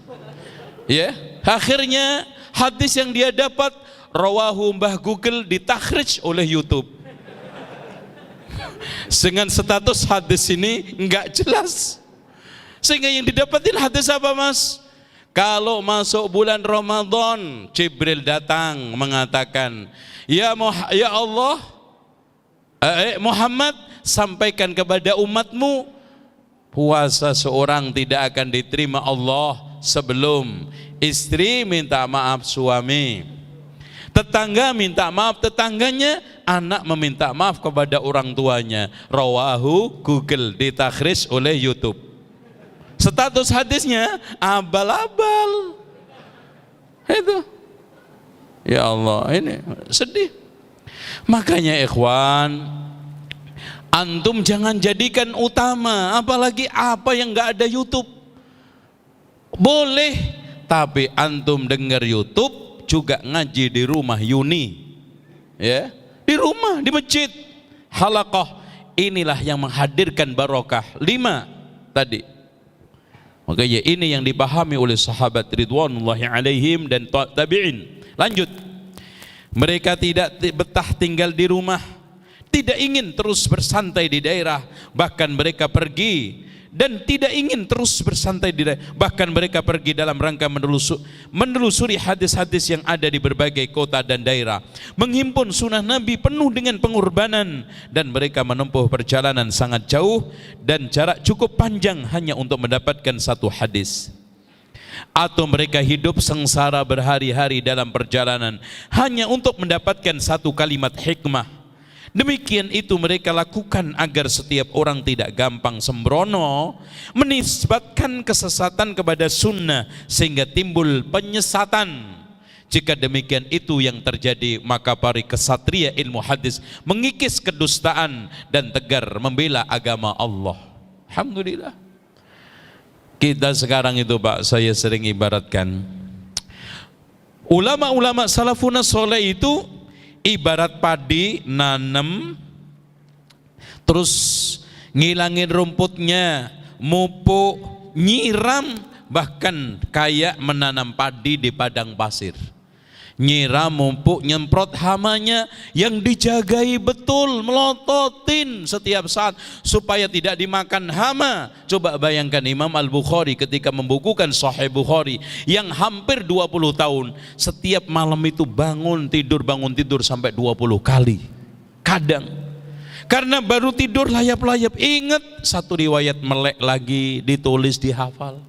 ya. Akhirnya hadis yang dia dapat rawahu Mbah Google ditakhrij oleh YouTube dengan status hadis ini enggak jelas, sehingga yang didapatin hadis apa, Mas? Kalau masuk bulan Ramadan, Jibril datang mengatakan, ya Allah, Muhammad, sampaikan kepada umatmu, puasa seorang tidak akan diterima Allah sebelum istri minta maaf suami, tetangga minta maaf tetangganya, anak meminta maaf kepada orang tuanya. Rawahu Google, ditakhrij oleh YouTube. Status hadisnya abal-abal. Itu, ya Allah, ini sedih. Makanya ikhwan, antum jangan jadikan utama, apalagi apa yang nggak ada YouTube. Boleh, tapi antum dengar YouTube juga ngaji di rumah Yuni, ya, di rumah, di masjid, halaqah. Inilah yang menghadirkan barokah. 5 tadi. Makanya ini yang dipahami oleh sahabat ridwanullahi alaihim dan tabi'in. Lanjut, mereka tidak betah tinggal di rumah, tidak ingin terus bersantai di daerah, bahkan mereka pergi dan tidak ingin terus bersantai di daerah, bahkan mereka pergi dalam rangka menelusuri hadis-hadis yang ada di berbagai kota dan daerah, menghimpun sunnah Nabi penuh dengan pengorbanan, dan mereka menempuh perjalanan sangat jauh dan jarak cukup panjang hanya untuk mendapatkan satu hadis. Atau mereka hidup sengsara berhari-hari dalam perjalanan hanya untuk mendapatkan satu kalimat hikmah. Demikian itu mereka lakukan agar setiap orang tidak gampang sembrono menisbatkan kesesatan kepada sunnah sehingga timbul penyesatan. Jika demikian itu yang terjadi, maka para kesatria ilmu hadis mengikis kedustaan dan tegar membela agama Allah. Alhamdulillah. Kita sekarang itu, Pak, saya sering ibaratkan, ulama-ulama salafun saleh itu ibarat padi nanem, terus ngilangin rumputnya, mupuk, nyiram, bahkan kayak menanam padi di padang pasir. Nyiram, mupuk, nyemprot hamanya yang dijagai betul, melototin setiap saat supaya tidak dimakan hama. Coba bayangkan Imam Al-Bukhari ketika membukukan Sahih Bukhari yang hampir 20 tahun, setiap malam itu bangun tidur sampai 20 kali. Kadang karena baru tidur layap-layap, ingat satu riwayat, melek lagi, ditulis, dihafal.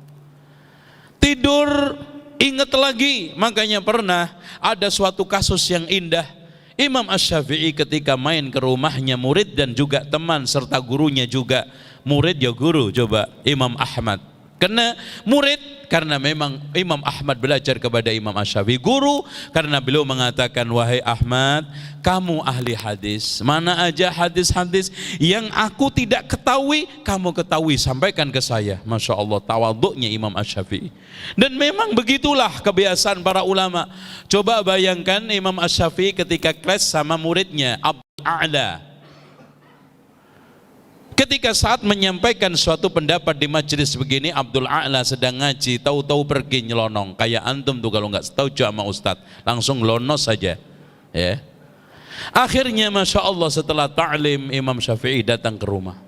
Tidur, ingat lagi. Makanya pernah ada suatu kasus yang indah. Imam Asy-Syafi'i ketika main ke rumahnya murid dan juga teman serta gurunya juga. Murid ya guru, coba Imam Ahmad. Karena murid, karena memang Imam Ahmad belajar kepada Imam Asy-Syafi'i. Guru, karena beliau mengatakan, wahai Ahmad, kamu ahli hadis, mana aja hadis-hadis yang aku tidak ketahui, kamu ketahui, sampaikan ke saya. Masya Allah, tawaduknya Imam Asy-Syafi'i. Dan memang begitulah kebiasaan para ulama. Coba bayangkan Imam Asy-Syafi'i ketika kelas sama muridnya Abdul A'la. Ketika saat menyampaikan suatu pendapat di majelis begini, Abdul A'la sedang ngaji, tahu-tahu pergi nyelonong. Kayak antum tuh kalau nggak setuju sama ustadz, langsung lonos saja. Ya. Akhirnya Masya Allah setelah ta'lim, Imam Syafi'i datang ke rumah.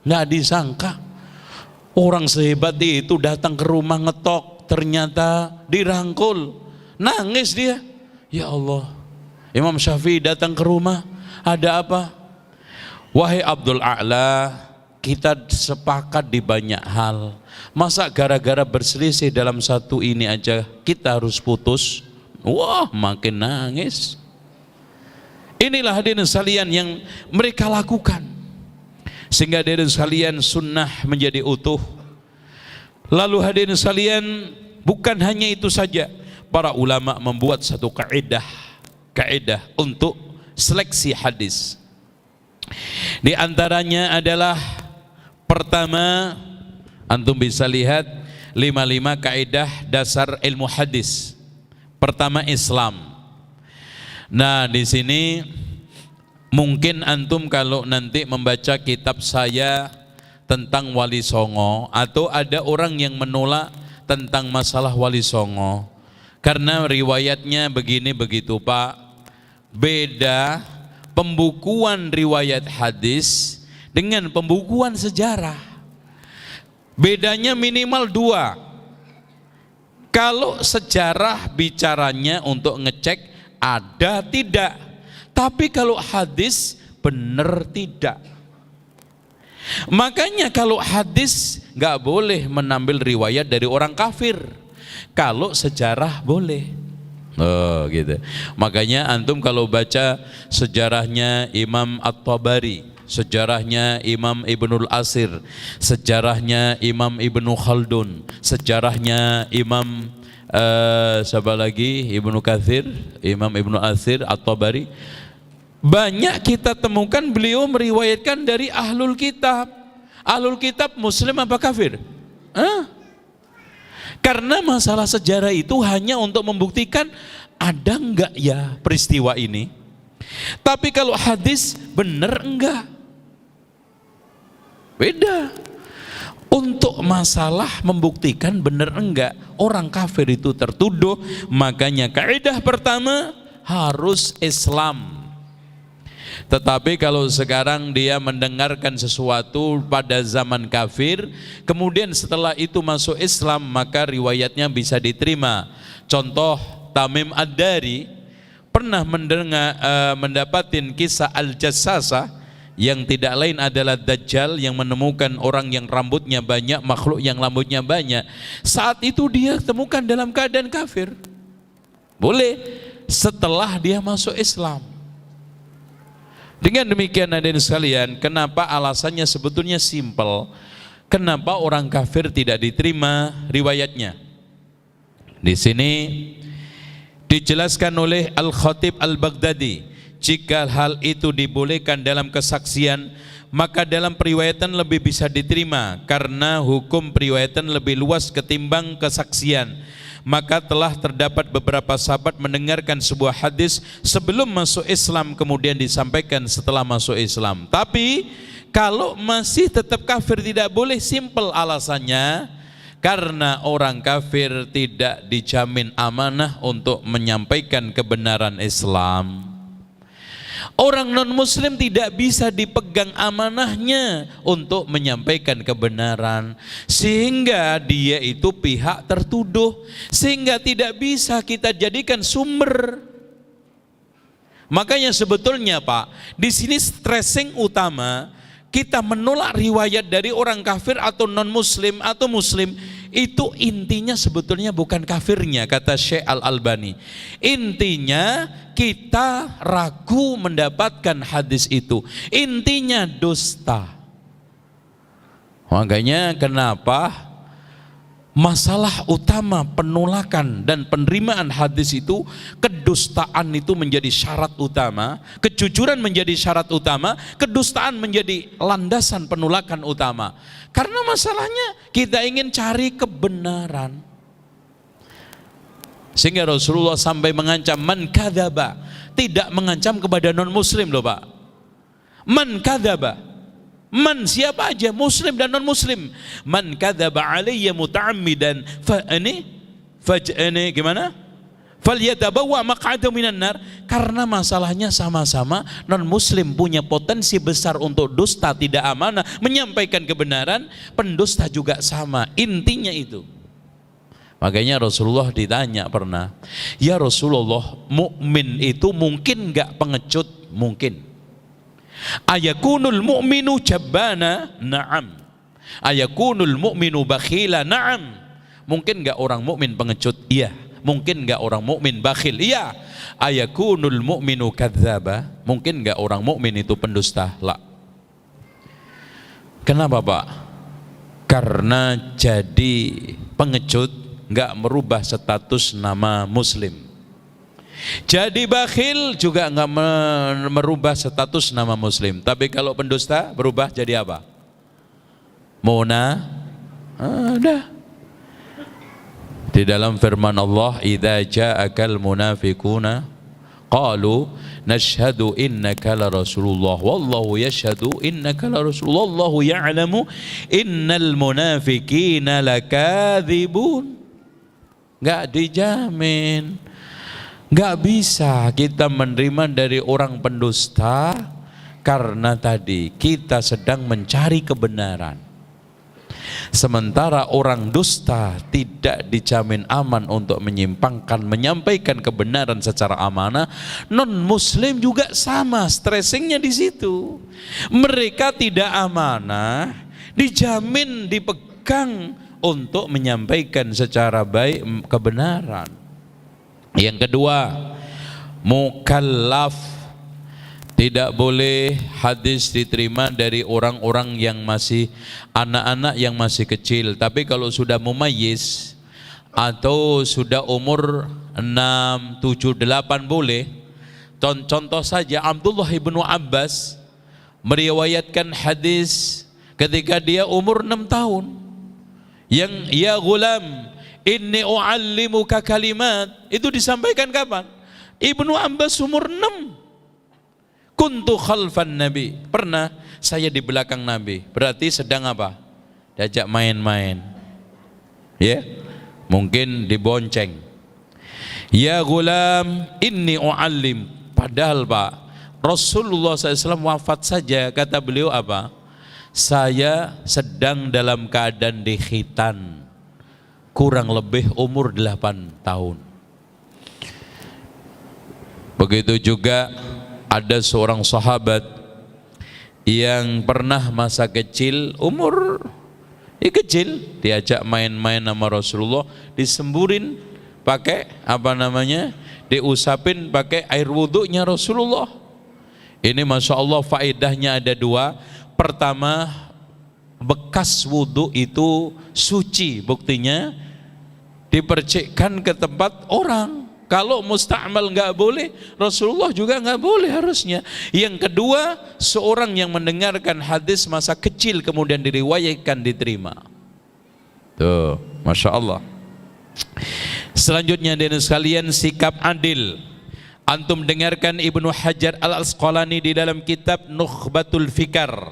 Nggak disangka orang sehebat itu datang ke rumah ngetok, ternyata dirangkul. Nangis dia. Ya Allah, Imam Syafi'i datang ke rumah, ada apa? Wahai Abdul A'la, kita sepakat di banyak hal. Masa gara-gara berselisih dalam satu ini aja kita harus putus? Wah, makin nangis. Inilah hadirin sekalian yang mereka lakukan. Sehingga hadirin sekalian sunnah menjadi utuh. Lalu hadirin sekalian, bukan hanya itu saja. Para ulama membuat satu kaidah untuk seleksi hadis. Di antaranya adalah pertama, antum bisa lihat 55 kaidah dasar ilmu hadis. Pertama, Islam. Nah, di sini mungkin antum kalau nanti membaca kitab saya tentang Wali Songo, atau ada orang yang menolak tentang masalah Wali Songo karena riwayatnya begini begitu, Pak. Beda pembukuan riwayat hadis dengan pembukuan sejarah. Bedanya minimal 2. Kalau sejarah bicaranya untuk ngecek ada tidak, tapi kalau hadis benar tidak. Makanya kalau hadis nggak boleh menambil riwayat dari orang kafir, kalau sejarah boleh. Oh gitu. Makanya antum kalau baca sejarahnya Imam At-Tabari, sejarahnya Imam Ibnul Asir, sejarahnya Imam Ibnu Khaldun, sejarahnya Imam siapa lagi, Ibnu Katsir, Imam Ibnu Asir, At-Tabari, banyak kita temukan beliau meriwayatkan dari ahlul kitab. Ahlul kitab muslim apa kafir? Karena masalah sejarah itu hanya untuk membuktikan ada enggak ya peristiwa ini. Tapi kalau hadis benar enggak? Beda. Untuk masalah membuktikan benar enggak, orang kafir itu tertuduh. Makanya kaidah pertama harus Islam. Tetapi kalau sekarang dia mendengarkan sesuatu pada zaman kafir, kemudian setelah itu masuk Islam, maka riwayatnya bisa diterima. Contoh, Tamim Ad-Dari pernah mendapatin kisah Al-Jassasah, yang tidak lain adalah Dajjal yang menemukan orang yang rambutnya banyak, makhluk yang rambutnya banyak. Saat itu dia temukan dalam keadaan kafir. Boleh setelah dia masuk Islam. Dengan demikian hadirin sekalian, kenapa alasannya sebetulnya simpel. Kenapa orang kafir tidak diterima riwayatnya? Di sini dijelaskan oleh Al-Khatib Al-Baghdadi, jika hal itu dibolehkan dalam kesaksian, maka dalam periwayatan lebih bisa diterima, karena hukum periwayatan lebih luas ketimbang kesaksian. Maka telah terdapat beberapa sahabat mendengarkan sebuah hadis sebelum masuk Islam, kemudian disampaikan setelah masuk Islam. Tapi kalau masih tetap kafir tidak boleh, simpel alasannya, karena orang kafir tidak dijamin amanah untuk menyampaikan kebenaran Islam. Orang non-muslim tidak bisa dipegang amanahnya untuk menyampaikan kebenaran, sehingga dia itu pihak tertuduh, sehingga tidak bisa kita jadikan sumber. Makanya sebetulnya Pak, di sini stressing utama kita menolak riwayat dari orang kafir atau non muslim atau muslim, itu intinya sebetulnya bukan kafirnya, kata Syekh Al-Albani. Intinya kita ragu mendapatkan hadis itu, intinya dusta. Makanya kenapa masalah utama penolakan dan penerimaan hadis itu, kedustaan itu menjadi syarat utama, kejujuran menjadi syarat utama, kedustaan menjadi landasan penolakan utama. Karena masalahnya kita ingin cari kebenaran. Sehingga Rasulullah sampai mengancam man kadzaba, tidak mengancam kepada non muslim loh Pak. Man kadzaba, man siapa aja, muslim dan non muslim. Man kadzaba alayya muta'ammidan faj'ani gimana? Falyatabawwa maq'adahu minan nar. Karena masalahnya sama-sama non muslim punya potensi besar untuk dusta, tidak amanah, menyampaikan kebenaran, pendusta juga sama. Intinya itu. Makanya Rasulullah ditanya pernah, ya Rasulullah, mukmin itu mungkin enggak pengecut? Mungkin. Ayakunul mu'minu jabbana? Na'am. Ayakunul mu'minu bakhila? Na'am. Mungkin enggak orang mukmin pengecut? Iya. Mungkin enggak orang mukmin bakhil? Iya. Ayakunul mu'minu kadzdzaba? Mungkin enggak orang mukmin itu pendusta? La. Kenapa Pak? Karena jadi pengecut enggak merubah status nama muslim. Jadi bakhil juga enggak merubah status nama muslim. Tapi kalau pendusta berubah jadi apa? Udah. Di dalam firman Allah, idza ja'akal munafiquna qalu nashhadu innaka la rasulullah wallahu yashhadu innaka la rasulullah wallahu ya'lamu innal munafiqina lakadzibun. Enggak dijamin. Enggak bisa kita menerima dari orang pendusta karena tadi kita sedang mencari kebenaran. Sementara orang dusta tidak dijamin aman untuk menyimpangkan, menyampaikan kebenaran secara amanah. Non muslim juga sama, stressingnya di situ. Mereka tidak amanah, dijamin dipegang untuk menyampaikan secara baik kebenaran. Yang kedua, mukallaf. Tidak boleh hadis diterima dari orang-orang yang masih anak-anak yang masih kecil. Tapi kalau sudah mumayyiz atau sudah umur 6, 7, 8 boleh. Contoh saja Abdullah ibnu Abbas meriwayatkan hadis ketika dia umur 6 tahun. Yang ya gulam inni u'allimuka kalimat, itu disampaikan kapan? Ibnu Abbas umur 6. Kuntu khalfan Nabi, pernah saya di belakang Nabi. Berarti sedang apa? Diajak main-main. Ya, mungkin dibonceng. Ya gulam inni u'allim. Padahal Pak, Rasulullah SAW wafat saja, kata beliau apa? Saya sedang dalam keadaan dikhitan, kurang lebih umur 8 tahun. Begitu juga ada seorang sahabat yang pernah masa kecil, umur kecil, diajak main-main sama Rasulullah, disemburin pakai diusapin pakai air wudhunya Rasulullah. Ini Masya Allah faedahnya ada dua. Pertama, bekas wudhu itu suci, buktinya dipercikkan ke tempat orang. Kalau musta'mal nggak boleh, Rasulullah juga nggak boleh harusnya. Yang kedua, seorang yang mendengarkan hadis masa kecil kemudian diriwayatkan diterima. Tuh, Masya Allah. Selanjutnya dengan sekalian, sikap adil. Antum dengarkan Ibnu Hajar Al-Asqalani di dalam kitab Nukhbatul Fikar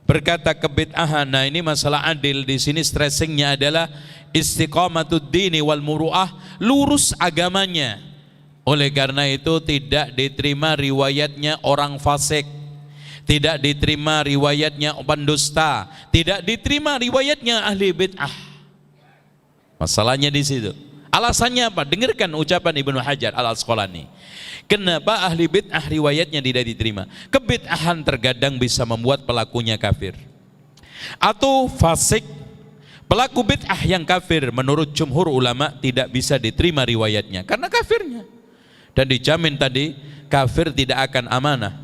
berkata kebid'ahan. Nah, ini masalah adil di sini stressingnya adalah istiqamatud dini wal muru'ah, lurus agamanya. Oleh karena itu tidak diterima riwayatnya orang fasik, tidak diterima riwayatnya pendusta, tidak diterima riwayatnya ahli bid'ah. Masalahnya di situ. Alasannya apa? Dengarkan ucapan Ibnu Hajar Al-Asqalani. Kenapa ahli bid'ah riwayatnya tidak diterima? Kebid'ahan terkadang bisa membuat pelakunya kafir atau fasik. Pelaku bid'ah yang kafir menurut jumhur ulama tidak bisa diterima riwayatnya karena kafirnya, dan dijamin tadi kafir tidak akan amanah.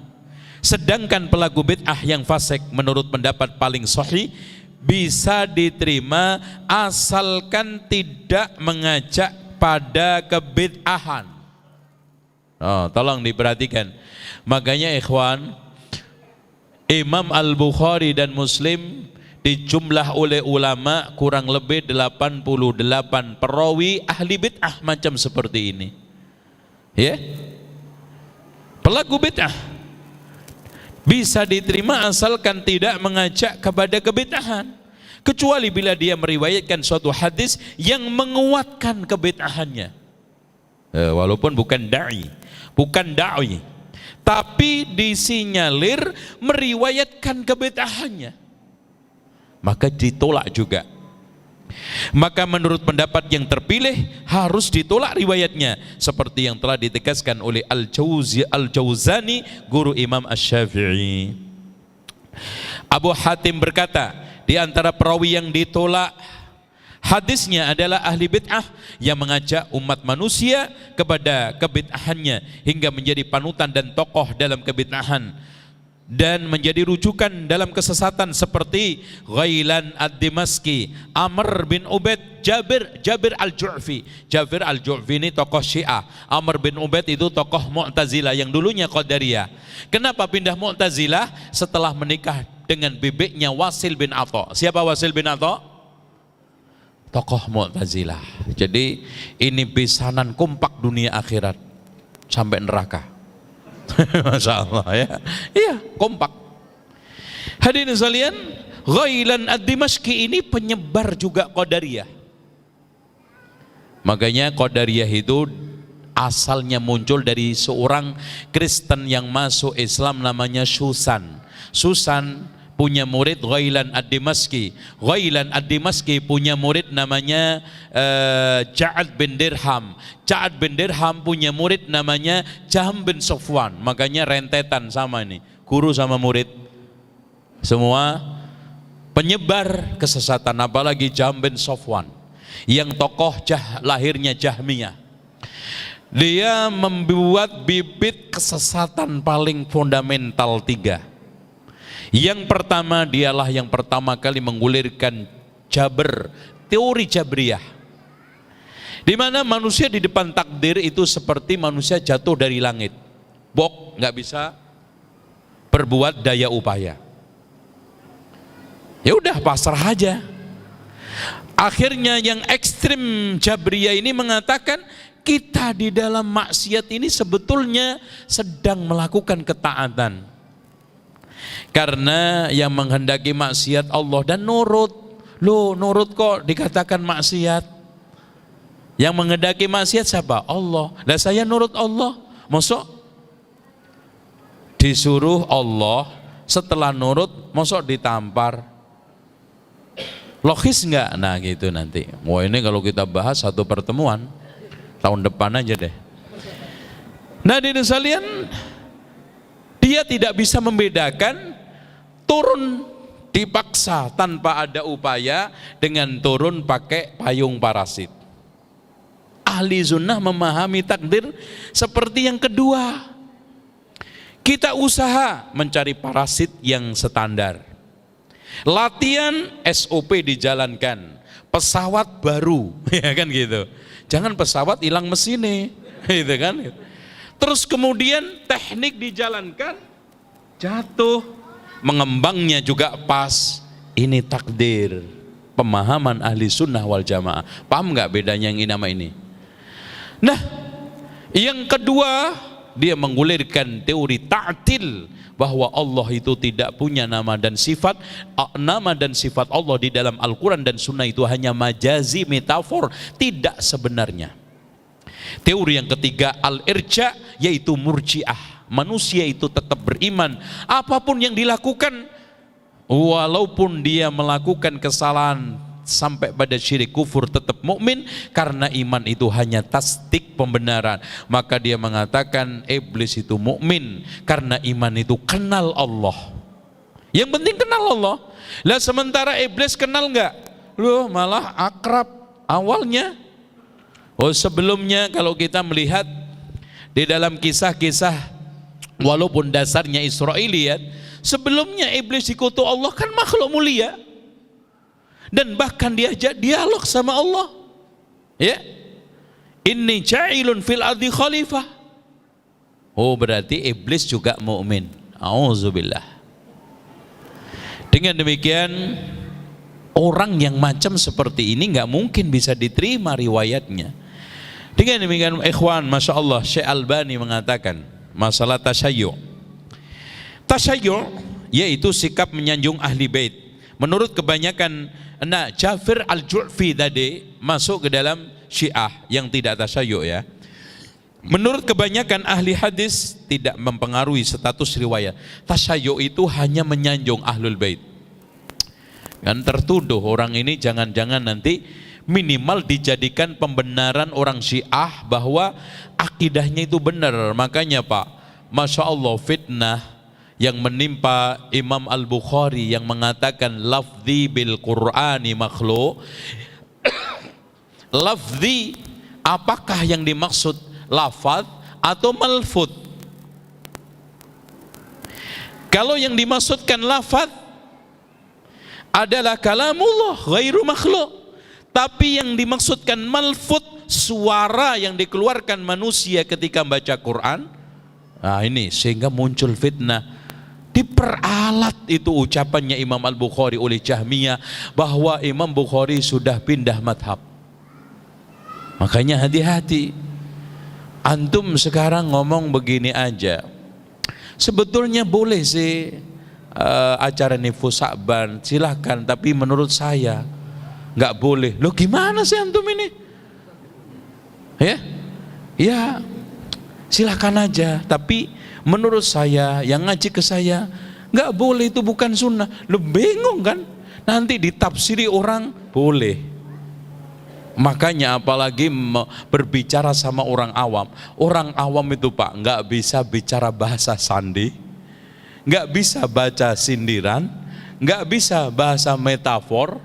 Sedangkan pelaku bid'ah yang fasik menurut pendapat paling sahih bisa diterima asalkan tidak mengajak pada kebid'ahan. Oh, tolong diperhatikan. Makanya ikhwan, Imam Al-Bukhari dan Muslim dijumlah oleh ulama kurang lebih 88 perawi ahli bid'ah macam seperti ini. Ya, pelaku bid'ah bisa diterima asalkan tidak mengajak kepada kebid'ahan, kecuali bila dia meriwayatkan suatu hadis yang menguatkan kebid'ahannya. Walaupun bukan da'i, tapi disinyalir meriwayatkan kebid'ahannya, maka ditolak juga. Maka menurut pendapat yang terpilih harus ditolak riwayatnya, seperti yang telah ditegaskan oleh Al-Jauzani, guru Imam Asy-Syafi'i. Abu Hatim berkata, di antara perawi yang ditolak hadisnya adalah ahli bid'ah yang mengajak umat manusia kepada kebid'ahannya hingga menjadi panutan dan tokoh dalam kebid'ahan dan menjadi rujukan dalam kesesatan, seperti Ghailan ad-Dimaski, Amr bin Ubaid, Jabir al-Ju'fi. Jabir al-Ju'fi ini tokoh Syiah, Amr bin Ubaid itu tokoh Mu'tazilah yang dulunya Qadariyah. Kenapa pindah Mu'tazilah? Setelah menikah dengan bibiknya Wasil bin Atha. Siapa Wasil bin Atha? Tokoh Mu'tazilah. Jadi ini besanan kompak dunia akhirat sampai neraka. Masya Allah ya. Iya, kompak. Hadirin sekalian, Ghailan ad-Dimashqi ini penyebar juga Qadariyah. Makanya Qadariyah itu asalnya muncul dari seorang Kristen yang masuk Islam namanya Susan. Susan punya murid Ghailan ad-Dimashqi. Ghailan ad-Dimashqi punya murid namanya Ja'ad bin Dirham. Ja'ad bin Dirham punya murid namanya Jahm bin Safwan. Makanya rentetan sama ini, guru sama murid. Semua penyebar kesesatan, apalagi Jahm bin Safwan yang tokoh lahirnya Jahmiyah. Dia membuat bibit kesesatan paling fundamental 3. Yang pertama, dialah yang pertama kali menggulirkan Jabr, teori Jabriyah, di mana manusia di depan takdir itu seperti manusia jatuh dari langit, nggak bisa berbuat daya upaya. Ya udah pasrah aja. Akhirnya yang ekstrim Jabriyah ini mengatakan kita di dalam maksiat ini sebetulnya sedang melakukan ketaatan, karena yang menghendaki maksiat Allah dan nurut. Loh, nurut kok dikatakan maksiat? Yang menghendaki maksiat siapa? Allah. Lah saya nurut Allah, mosok disuruh Allah, setelah nurut mosok ditampar? Logis enggak? Nah gitu nanti. Wah, ini kalau kita bahas satu pertemuan tahun depan aja deh. Nah, di sekalian, dia tidak bisa membedakan turun dipaksa tanpa ada upaya dengan turun pakai payung parasit. Ahli sunnah memahami takdir seperti yang kedua. Kita usaha mencari parasit yang standar. Latihan SOP dijalankan. Pesawat baru, ya kan gitu. Jangan pesawat hilang mesinnya, gitu kan. Terus kemudian teknik dijalankan, jatuh, mengembangnya juga pas. Ini takdir. Pemahaman ahli sunnah wal jamaah. Paham nggak bedanya yang ini sama ini? Nah, yang kedua, dia menggulirkan teori ta'til, bahwa Allah itu tidak punya nama dan sifat. Nama dan sifat Allah di dalam Al-Quran dan Sunnah itu hanya majazi, metafor, tidak sebenarnya. Teori yang ketiga, al-irja, yaitu murji'ah. Manusia itu tetap beriman apapun yang dilakukan, walaupun dia melakukan kesalahan sampai pada syirik kufur tetap mukmin, karena iman itu hanya tasdik pembenaran. Maka dia mengatakan iblis itu mukmin karena iman itu kenal Allah. Yang penting kenal Allah. Lah sementara iblis kenal enggak? Loh, malah akrab awalnya. Oh, sebelumnya kalau kita melihat di dalam kisah-kisah, walaupun dasarnya Israiliyat, sebelumnya iblis dikutuk Allah kan makhluk mulia, dan bahkan diajak dialog sama Allah. Ya, inni ja'ilun fil ardi khalifah. Oh, berarti iblis juga mukmin. Auzubillah. Dengan demikian, orang yang macam seperti ini nggak mungkin bisa diterima riwayatnya. Dengan demikian, ikhwan, masya Allah, Syekh Albani mengatakan masalah tasyayyu'. Tasyayyu' yaitu sikap menyanjung ahli bait. Menurut kebanyakan, Jafir al-Ju'fi tadi masuk ke dalam Syiah yang tidak tasyayyu' ya. Menurut kebanyakan ahli hadis tidak mempengaruhi status riwayat. Tasyayyu' itu hanya menyanjung ahlul bait. Kan tertuduh orang ini jangan-jangan nanti minimal dijadikan pembenaran orang Syiah bahwa akidahnya itu benar. Makanya Pak, masya Allah, fitnah yang menimpa Imam Al-Bukhari yang mengatakan lafzi bil Qur'ani makhluk. Lafzi, apakah yang dimaksud lafaz atau malfud? Kalau yang dimaksudkan lafaz adalah kalamullah ghairu makhluk, tapi yang dimaksudkan malfud, suara yang dikeluarkan manusia ketika membaca Quran. Nah ini sehingga muncul fitnah. Diperalat itu ucapannya Imam Al-Bukhari oleh Jahmiyah bahwa Imam Bukhari sudah pindah madhab. Makanya hati-hati. Antum sekarang ngomong begini aja, sebetulnya boleh sih acara Nifus Sa'ban, silahkan, tapi menurut saya nggak boleh. Loh gimana sih antum ini? Ya silahkan aja, tapi menurut saya, yang ngaji ke saya, nggak boleh, itu bukan sunnah. Lo bingung kan? Nanti ditafsiri orang boleh. Makanya apalagi berbicara sama orang awam. Orang awam itu Pak nggak bisa bicara bahasa sandi, nggak bisa baca sindiran, nggak bisa bahasa metafor.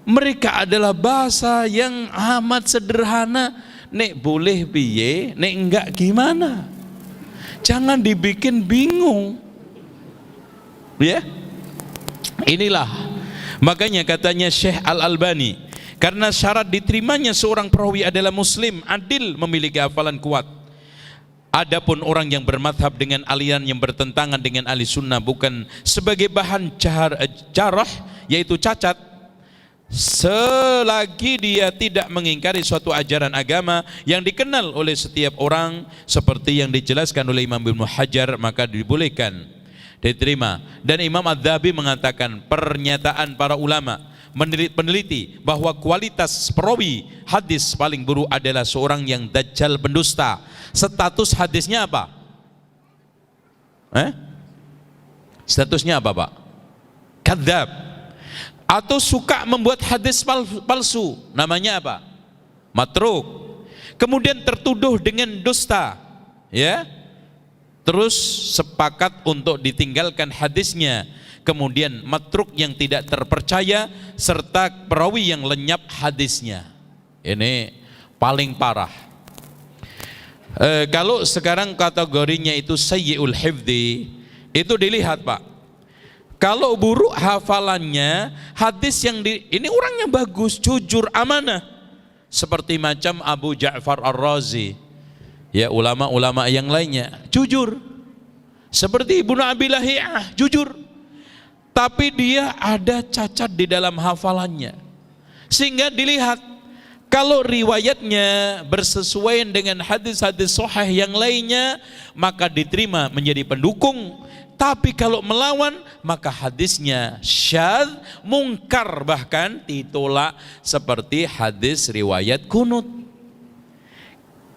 Mereka adalah bahasa yang amat sederhana. Nek boleh piye, nek enggak gimana. Jangan dibikin bingung. Ya. Inilah makanya katanya Syekh Al-Albani, karena syarat diterimanya seorang perawi adalah muslim, adil, memiliki hafalan kuat. Adapun orang yang bermadhab dengan aliran yang bertentangan dengan ahli sunnah bukan sebagai bahan jarah, yaitu cacat, selagi dia tidak mengingkari suatu ajaran agama yang dikenal oleh setiap orang seperti yang dijelaskan oleh Imam Ibnu Hajar, maka dibolehkan, diterima. Dan Imam Adz-Dzahabi mengatakan pernyataan para ulama peneliti bahwa kualitas perawi hadis paling buruk adalah seorang yang dajjal pendusta. Status hadisnya apa? Statusnya apa Pak? Kadzab. Atau suka membuat hadis palsu, namanya apa? Matruk. Kemudian tertuduh dengan dusta, ya. Terus sepakat untuk ditinggalkan hadisnya. Kemudian matruk yang tidak terpercaya serta perawi yang lenyap hadisnya. Ini paling parah. Kalau sekarang kategorinya itu sayyi'ul hifdzi, itu dilihat Pak. Kalau buruk hafalannya, hadis yang ini orangnya bagus, jujur, amanah, seperti macam Abu Ja'far Ar-Razi, ya, ulama-ulama yang lainnya, jujur. Seperti Ibnu Abi Lahiyah, jujur. Tapi dia ada cacat di dalam hafalannya. Sehingga dilihat, kalau riwayatnya bersesuaian dengan hadis-hadis sahih yang lainnya, maka diterima menjadi pendukung. Tapi kalau melawan, maka hadisnya syadz, mungkar, bahkan ditolak, seperti hadis riwayat kunut.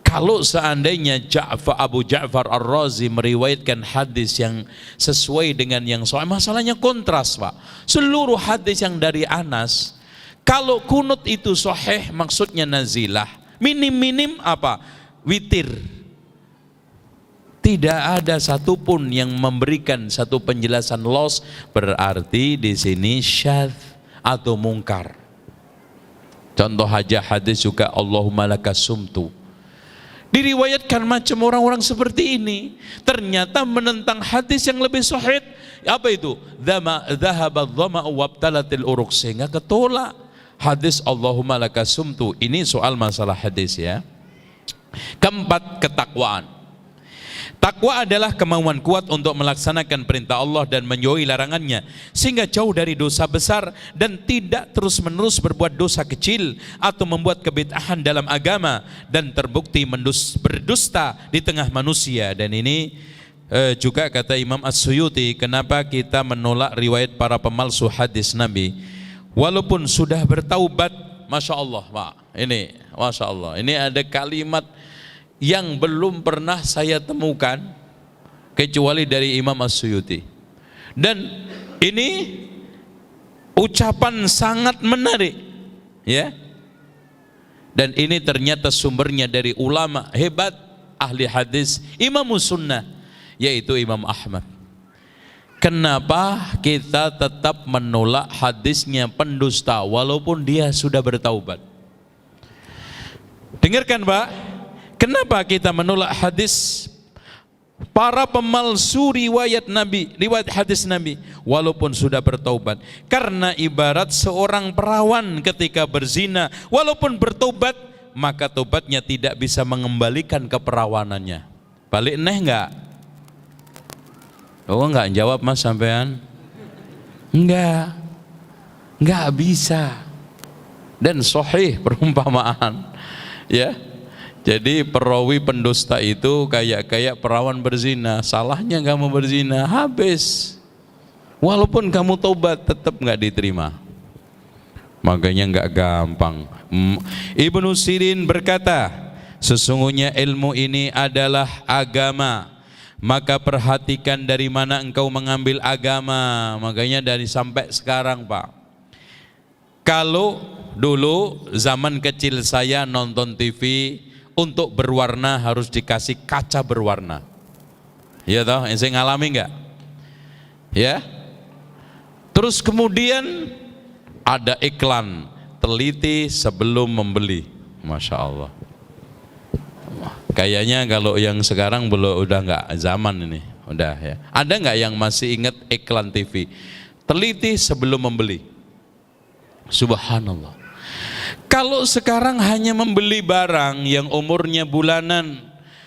Kalau seandainya Abu Ja'far Ar-Razi meriwayatkan hadis yang sesuai dengan yang sahih, masalahnya kontras Pak. Seluruh hadis yang dari Anas, Kalau kunut itu sahih, maksudnya nazilah. Minim-minim apa? Witir. Tidak ada satupun yang memberikan satu penjelasan los, berarti di sini syadz atau mungkar. Contoh aja hadis juga Allahumma lakas sumtu. Diriwayatkan macam orang-orang seperti ini, ternyata menentang hadis yang lebih sahih. Apa itu? Dhahaba dhama'u wabtalatil uruq, sehingga ketolak hadis Allahumma lakas sumtu. Ini soal masalah hadis ya. Keempat, ketakwaan. Takwa adalah kemauan kuat untuk melaksanakan perintah Allah dan menjauhi larangannya, sehingga jauh dari dosa besar dan tidak terus-menerus berbuat dosa kecil atau membuat kebid'ahan dalam agama dan terbukti berdusta di tengah manusia. Dan ini juga kata Imam As-Suyuti, kenapa kita menolak riwayat para pemalsu hadis Nabi walaupun sudah bertaubat. Masya Allah Pak, ini Masya Allah, ini ada kalimat yang belum pernah saya temukan kecuali dari Imam As-Suyuti, dan ini ucapan sangat menarik ya, dan ini ternyata sumbernya dari ulama hebat ahli hadis, Imam Sunnah, yaitu Imam Ahmad. Kenapa kita tetap menolak hadisnya pendusta walaupun dia sudah bertaubat? Dengarkan Pak, kenapa kita menolak hadis para pemalsu riwayat Nabi, riwayat hadis Nabi walaupun sudah bertaubat? Karena ibarat seorang perawan ketika berzina, walaupun bertaubat, maka taubatnya tidak bisa mengembalikan keperawanannya. Balik neh enggak? Oh enggak jawab Mas sampean? Enggak bisa. Dan sahih perumpamaan ya. Jadi perawi pendusta itu kayak perawan berzina. Salahnya kamu berzina, habis. Walaupun kamu taubat tetap nggak diterima. Makanya nggak gampang. Ibnu Sirin berkata, sesungguhnya ilmu ini adalah agama. Maka perhatikan dari mana engkau mengambil agama. Makanya dari sampai sekarang Pak. Kalau dulu zaman kecil saya nonton TV, untuk berwarna harus dikasih kaca berwarna. Ya toh, saya ngalami enggak? Ya. Terus kemudian ada iklan, teliti sebelum membeli. Masya Allah. Kayaknya kalau yang sekarang udah enggak zaman ini, udah ya. Ada enggak yang masih ingat iklan TV? Teliti sebelum membeli. Subhanallah. Kalau sekarang hanya membeli barang yang umurnya bulanan,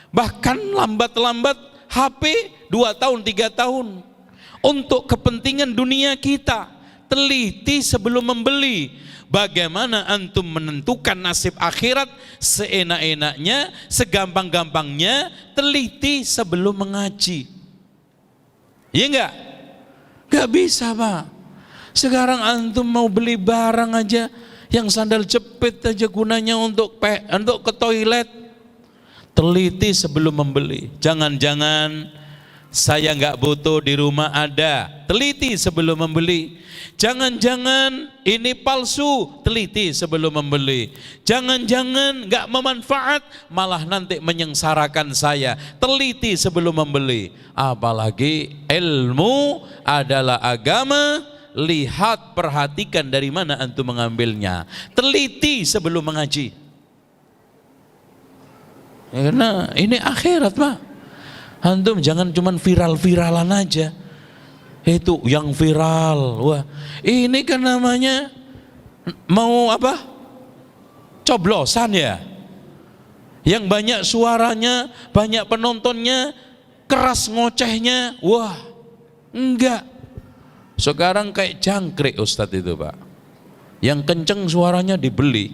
bahkan lambat-lambat HP 2 tahun 3 tahun, untuk kepentingan dunia kita, teliti sebelum membeli. Bagaimana antum menentukan nasib akhirat? Seenak-enaknya, segampang-gampangnya, teliti sebelum mengaji. Iya enggak? Enggak bisa Pak. Sekarang antum mau beli barang aja, yang sandal jepit aja gunanya untuk ke toilet, teliti sebelum membeli. Jangan-jangan saya nggak butuh, di rumah ada, teliti sebelum membeli. Jangan-jangan ini palsu, teliti sebelum membeli. Jangan-jangan nggak memanfaat, malah nanti menyengsarakan saya, teliti sebelum membeli. Apalagi ilmu adalah agama. Lihat, perhatikan dari mana antum mengambilnya, teliti sebelum mengaji. Karena ini akhirat Pak. Antum jangan cuman viral-viralan aja. Itu yang viral, wah ini kan namanya mau apa? Coblosan ya. Yang banyak suaranya, banyak penontonnya, keras ngocehnya, wah enggak. Sekarang kayak jangkrik Ustadz itu Pak, yang kenceng suaranya dibeli.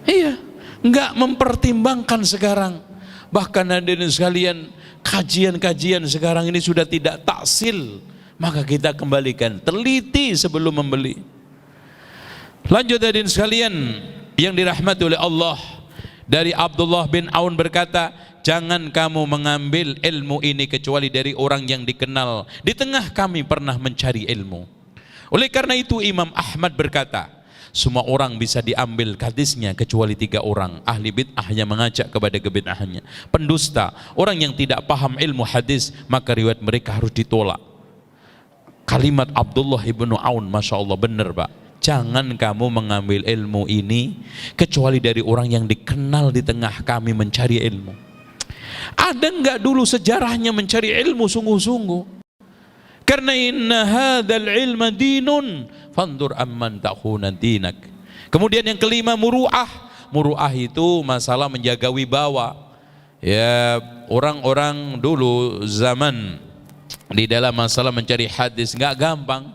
Iya, enggak mempertimbangkan sekarang. Bahkan hadirin sekalian, kajian-kajian sekarang ini sudah tidak taksil. Maka kita kembalikan, teliti sebelum membeli. Lanjut hadirin sekalian yang dirahmati oleh Allah, dari Abdullah bin Aun berkata, jangan kamu mengambil ilmu ini kecuali dari orang yang dikenal. Di tengah kami pernah mencari ilmu. Oleh karena itu Imam Ahmad berkata, Semua orang bisa diambil hadisnya kecuali 3 orang. Ahli bid'ah yang mengajak kepada kebid'ahannya, pendusta, orang yang tidak paham ilmu hadis, maka riwayat mereka harus ditolak. Kalimat Abdullah ibnu Aun, Masya Allah, benar Pak, jangan kamu mengambil ilmu ini kecuali dari orang yang dikenal di tengah kami mencari ilmu. Ada enggak dulu sejarahnya mencari ilmu sungguh-sungguh? Karena inna hadzal ilma dinun fandur amman takhuna dinak. Kemudian yang kelima, muru'ah. Muru'ah itu masalah menjaga wibawa. Ya, orang-orang dulu zaman di dalam masalah mencari hadis enggak gampang.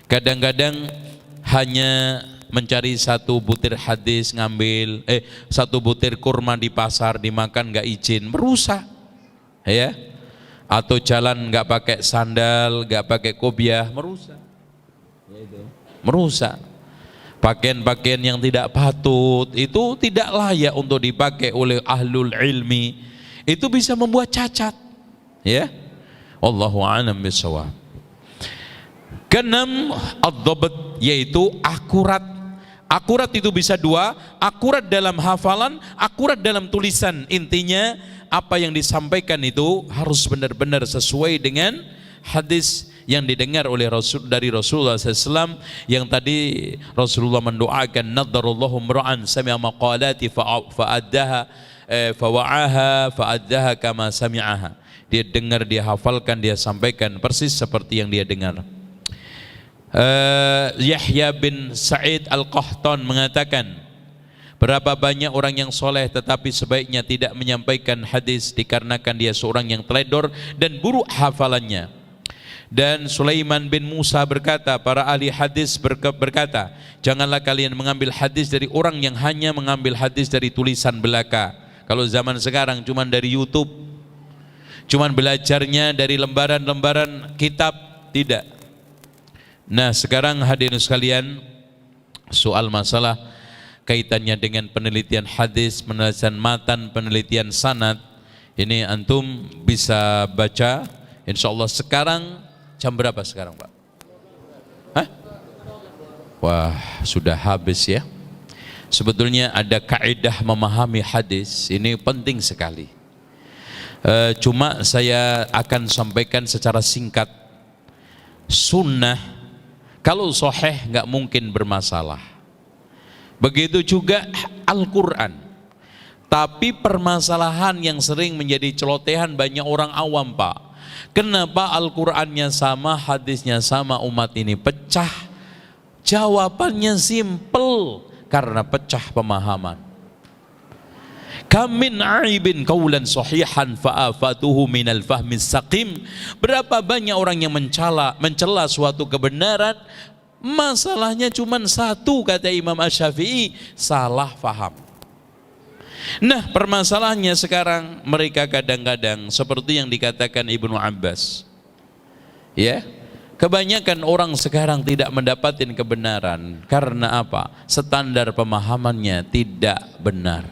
Kadang-kadang hanya mencari 1 butir hadis, ngambil 1 butir kurma di pasar dimakan enggak izin, merusak. Ya. Atau jalan nggak pakai sandal, nggak pakai kopiah, merusak. Merusak. Pakaian-pakaian yang tidak patut itu tidak layak untuk dipakai oleh ahlul ilmi. Itu bisa membuat cacat. Ya. Allahu a'lam bishawab. Keenam, ad-dhabt, yaitu akurat. Akurat itu bisa 2, akurat dalam hafalan, akurat dalam tulisan. Intinya apa yang disampaikan itu harus benar-benar sesuai dengan hadis yang didengar oleh dari Rasulullah SAW, yang tadi Rasulullah mendoakan, nadarallahu mra'an sami'a maqalati fa'addaha fawa'aha fa'addaha kama sami'aha. Dia dengar, dia hafalkan, dia sampaikan persis seperti yang dia dengar. Yahya bin Sa'id Al-Qahtan mengatakan, berapa banyak orang yang soleh tetapi sebaiknya tidak menyampaikan hadis dikarenakan dia seorang yang teledor dan buruk hafalannya. Dan Sulaiman bin Musa berkata, para ahli hadis berkata, janganlah kalian mengambil hadis dari orang yang hanya mengambil hadis dari tulisan belaka. Kalau zaman sekarang cuman dari YouTube, cuman belajarnya dari lembaran-lembaran kitab, tidak. Nah, sekarang hadirin sekalian, soal masalah kaitannya dengan penelitian hadis, penelitian matan, penelitian sanad, ini antum bisa baca insyaallah. Sekarang jam berapa sekarang, Pak? Hah? Wah, sudah habis ya. Sebetulnya ada kaidah memahami hadis, ini penting sekali. Cuma saya akan sampaikan secara singkat. Sunnah kalau sahih nggak mungkin bermasalah. Begitu juga Al-Quran. Tapi permasalahan yang sering menjadi celotehan banyak orang awam, Pak. Kenapa Al-Qurannya sama, hadisnya sama, umat ini pecah? Jawabannya simple, karena pecah pemahaman. Kam min aibin qaulan sahihan fa'afatuhu minal fahmis saqim. Berapa banyak orang yang mencela suatu kebenaran, masalahnya cuma 1, kata Imam Asy-Syafi'i, salah faham. Nah, permasalahannya sekarang mereka kadang-kadang seperti yang dikatakan Ibnu Abbas. Ya, kebanyakan orang sekarang tidak mendapatkan kebenaran karena apa? Standar pemahamannya tidak benar.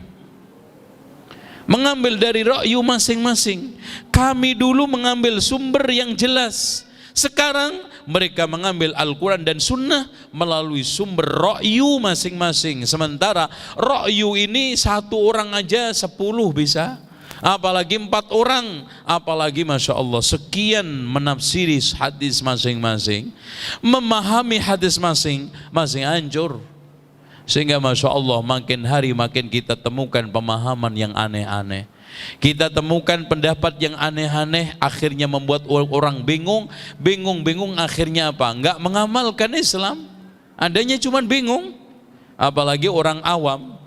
Mengambil dari ra'yu masing-masing. Kami dulu mengambil sumber yang jelas. Sekarang mereka mengambil Al-Quran dan Sunnah melalui sumber ra'yu masing-masing. Sementara ra'yu ini 1 orang aja 10 bisa, apalagi 4 orang, apalagi Masya Allah sekian menafsiri hadis masing-masing, memahami hadis masing-masing hancur. Sehingga Masya Allah makin hari makin kita temukan pemahaman yang aneh-aneh. Kita temukan pendapat yang aneh-aneh, akhirnya membuat orang bingung. Bingung akhirnya apa? Enggak mengamalkan Islam. Adanya cuma bingung. Apalagi orang awam,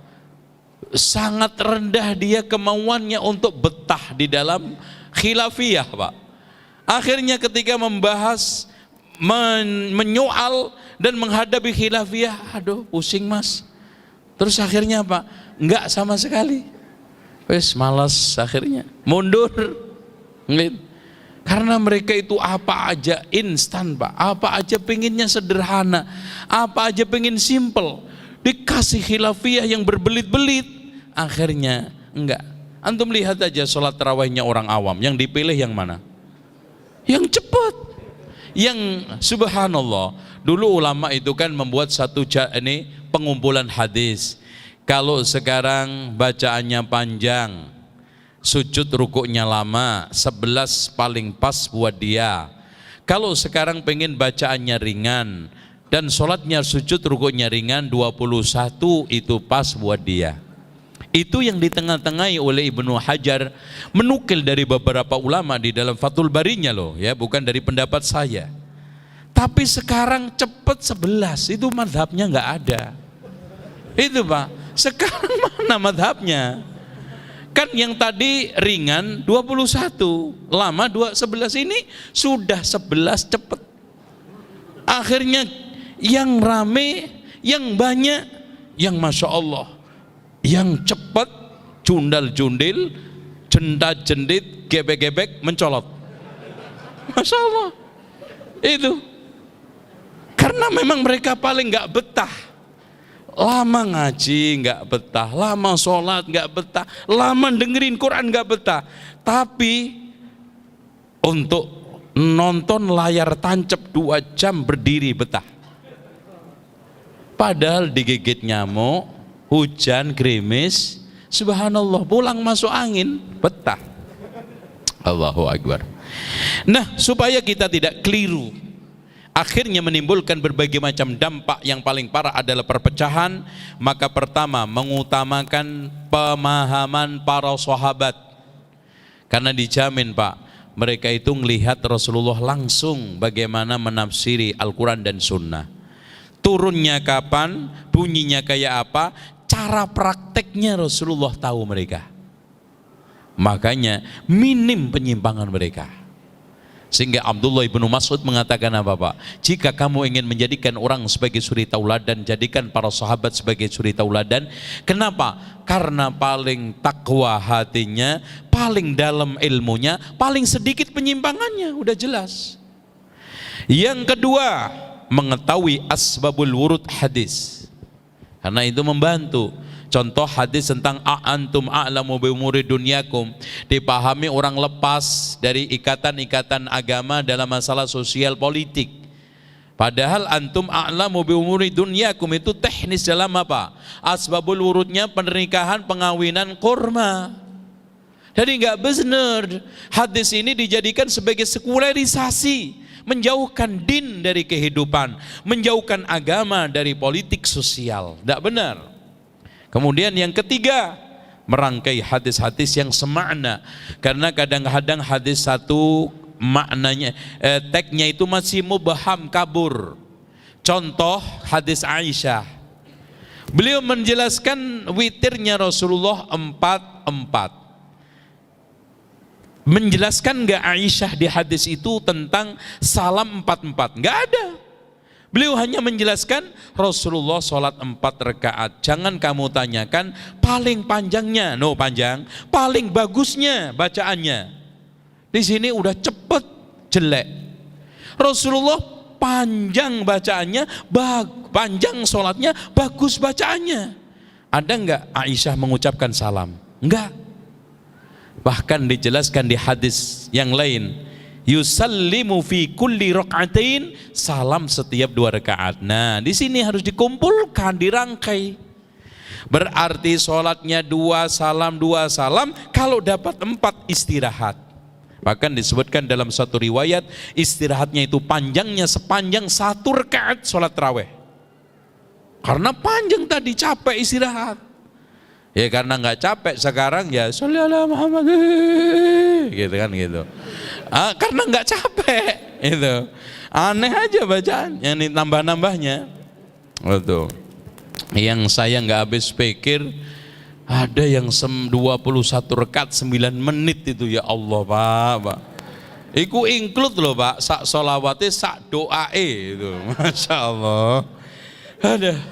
sangat rendah dia kemauannya untuk betah di dalam khilafiyah, Pak. Akhirnya ketika membahas, menyoal dan menghadapi khilafiyah, aduh pusing mas. Terus akhirnya apa? Enggak sama sekali. Wes malas, akhirnya mundur. Karena mereka itu apa aja instan, Pak. Apa aja pengennya sederhana, apa aja pengen simple. Dikasih khilafiyah yang berbelit-belit, akhirnya enggak. Antum lihat aja sholat tarawihnya orang awam, yang dipilih yang mana? Yang cepat. Yang subhanallah, dulu ulama itu kan membuat satu pengumpulan hadis. Kalau sekarang bacaannya panjang, sujud rukuknya lama, 11 paling pas buat dia. Kalau sekarang pengen bacaannya ringan dan sholatnya sujud rukuknya ringan, 21 itu pas buat dia. Itu yang ditengah-tengahi oleh Ibnu Hajar, menukil dari beberapa ulama di dalam Fathul Barinya loh ya, bukan dari pendapat saya. Tapi sekarang cepet 11, itu madhabnya nggak ada. Itu Pak, sekarang mana madhabnya? Kan yang tadi ringan 21, lama 11, ini sudah 11 cepet. Akhirnya yang rame, yang banyak, yang Masya Allah, yang cepet, cundal-cundil, jendat-jendit, gebek-gebek, mencolot. Masya Allah. Itu. Karena memang mereka paling nggak betah. Lama ngaji nggak betah, lama sholat nggak betah, lama dengerin Quran nggak betah. Tapi untuk nonton layar tancap 2 jam berdiri betah. Padahal digigit nyamuk, hujan, gerimis, subhanallah, pulang masuk angin, betah. Allahu Akbar. Nah, supaya kita tidak keliru, akhirnya menimbulkan berbagai macam dampak. Yang paling parah adalah perpecahan. Maka pertama, mengutamakan pemahaman para sahabat, karena dijamin Pak, mereka itu melihat Rasulullah langsung bagaimana menafsiri Al-Quran dan Sunnah. Turunnya kapan, bunyinya kayak apa, cara prakteknya Rasulullah tahu mereka. Makanya minim penyimpangan mereka. Sehingga Abdullah ibnu Mas'ud mengatakan apa Pak? Jika kamu ingin menjadikan orang sebagai suri tauladan, jadikan para sahabat sebagai suri tauladan. Kenapa? Karena paling takwa hatinya, paling dalam ilmunya, paling sedikit penyimpangannya, udah jelas. Yang kedua, mengetahui asbabul wurud hadis, karena itu membantu. Contoh hadis tentang antum a'lamu bi umuri dunyakum, dipahami orang lepas dari ikatan-ikatan agama dalam masalah sosial politik. Padahal antum a'lamu bi umuri dunyakum itu teknis dalam apa? Asbabul wurudnya pernikahan, pengawinan, kurma. Jadi nggak benar hadis ini dijadikan sebagai sekularisasi, menjauhkan din dari kehidupan, menjauhkan agama dari politik sosial. Tidak benar. Kemudian yang ketiga, merangkai hadis-hadis yang semakna, karena kadang-kadang hadis satu maknanya teksnya itu masih mubham, kabur. Contoh hadis Aisyah, beliau menjelaskan witirnya Rasulullah 4-4. Menjelaskan nggak Aisyah di hadis itu tentang salam 4-4? Nggak ada. Beliau hanya menjelaskan Rasulullah sholat 4 rakaat. Jangan kamu tanyakan paling panjangnya, no panjang, paling bagusnya bacaannya. Di sini udah cepet jelek. Rasulullah panjang bacaannya, panjang sholatnya, bagus bacaannya. Ada nggak Aisyah mengucapkan salam? Enggak. Bahkan dijelaskan di hadis yang lain, yusallimu fi kulli raka'atain, salam setiap 2 rakaat. Nah, di sini harus dikumpulkan, dirangkai. Berarti sholatnya 2 salam, kalau dapat 4 istirahat. Bahkan disebutkan dalam satu riwayat, istirahatnya itu panjangnya sepanjang 1 rakaat sholat tarawih. Karena panjang tadi, capek istirahat. Ya karena nggak capek sekarang ya sholli ala Muhammad gitu kan gitu. Karena nggak capek itu. Aneh aja bacaan yang ditambah-nambahnya. Betul. Yang saya nggak habis pikir, ada yang 21 rakaat 9 menit itu, ya Allah Pak. Iku include loh Pak, sak sholawatnya sak doae itu. Masya Allah.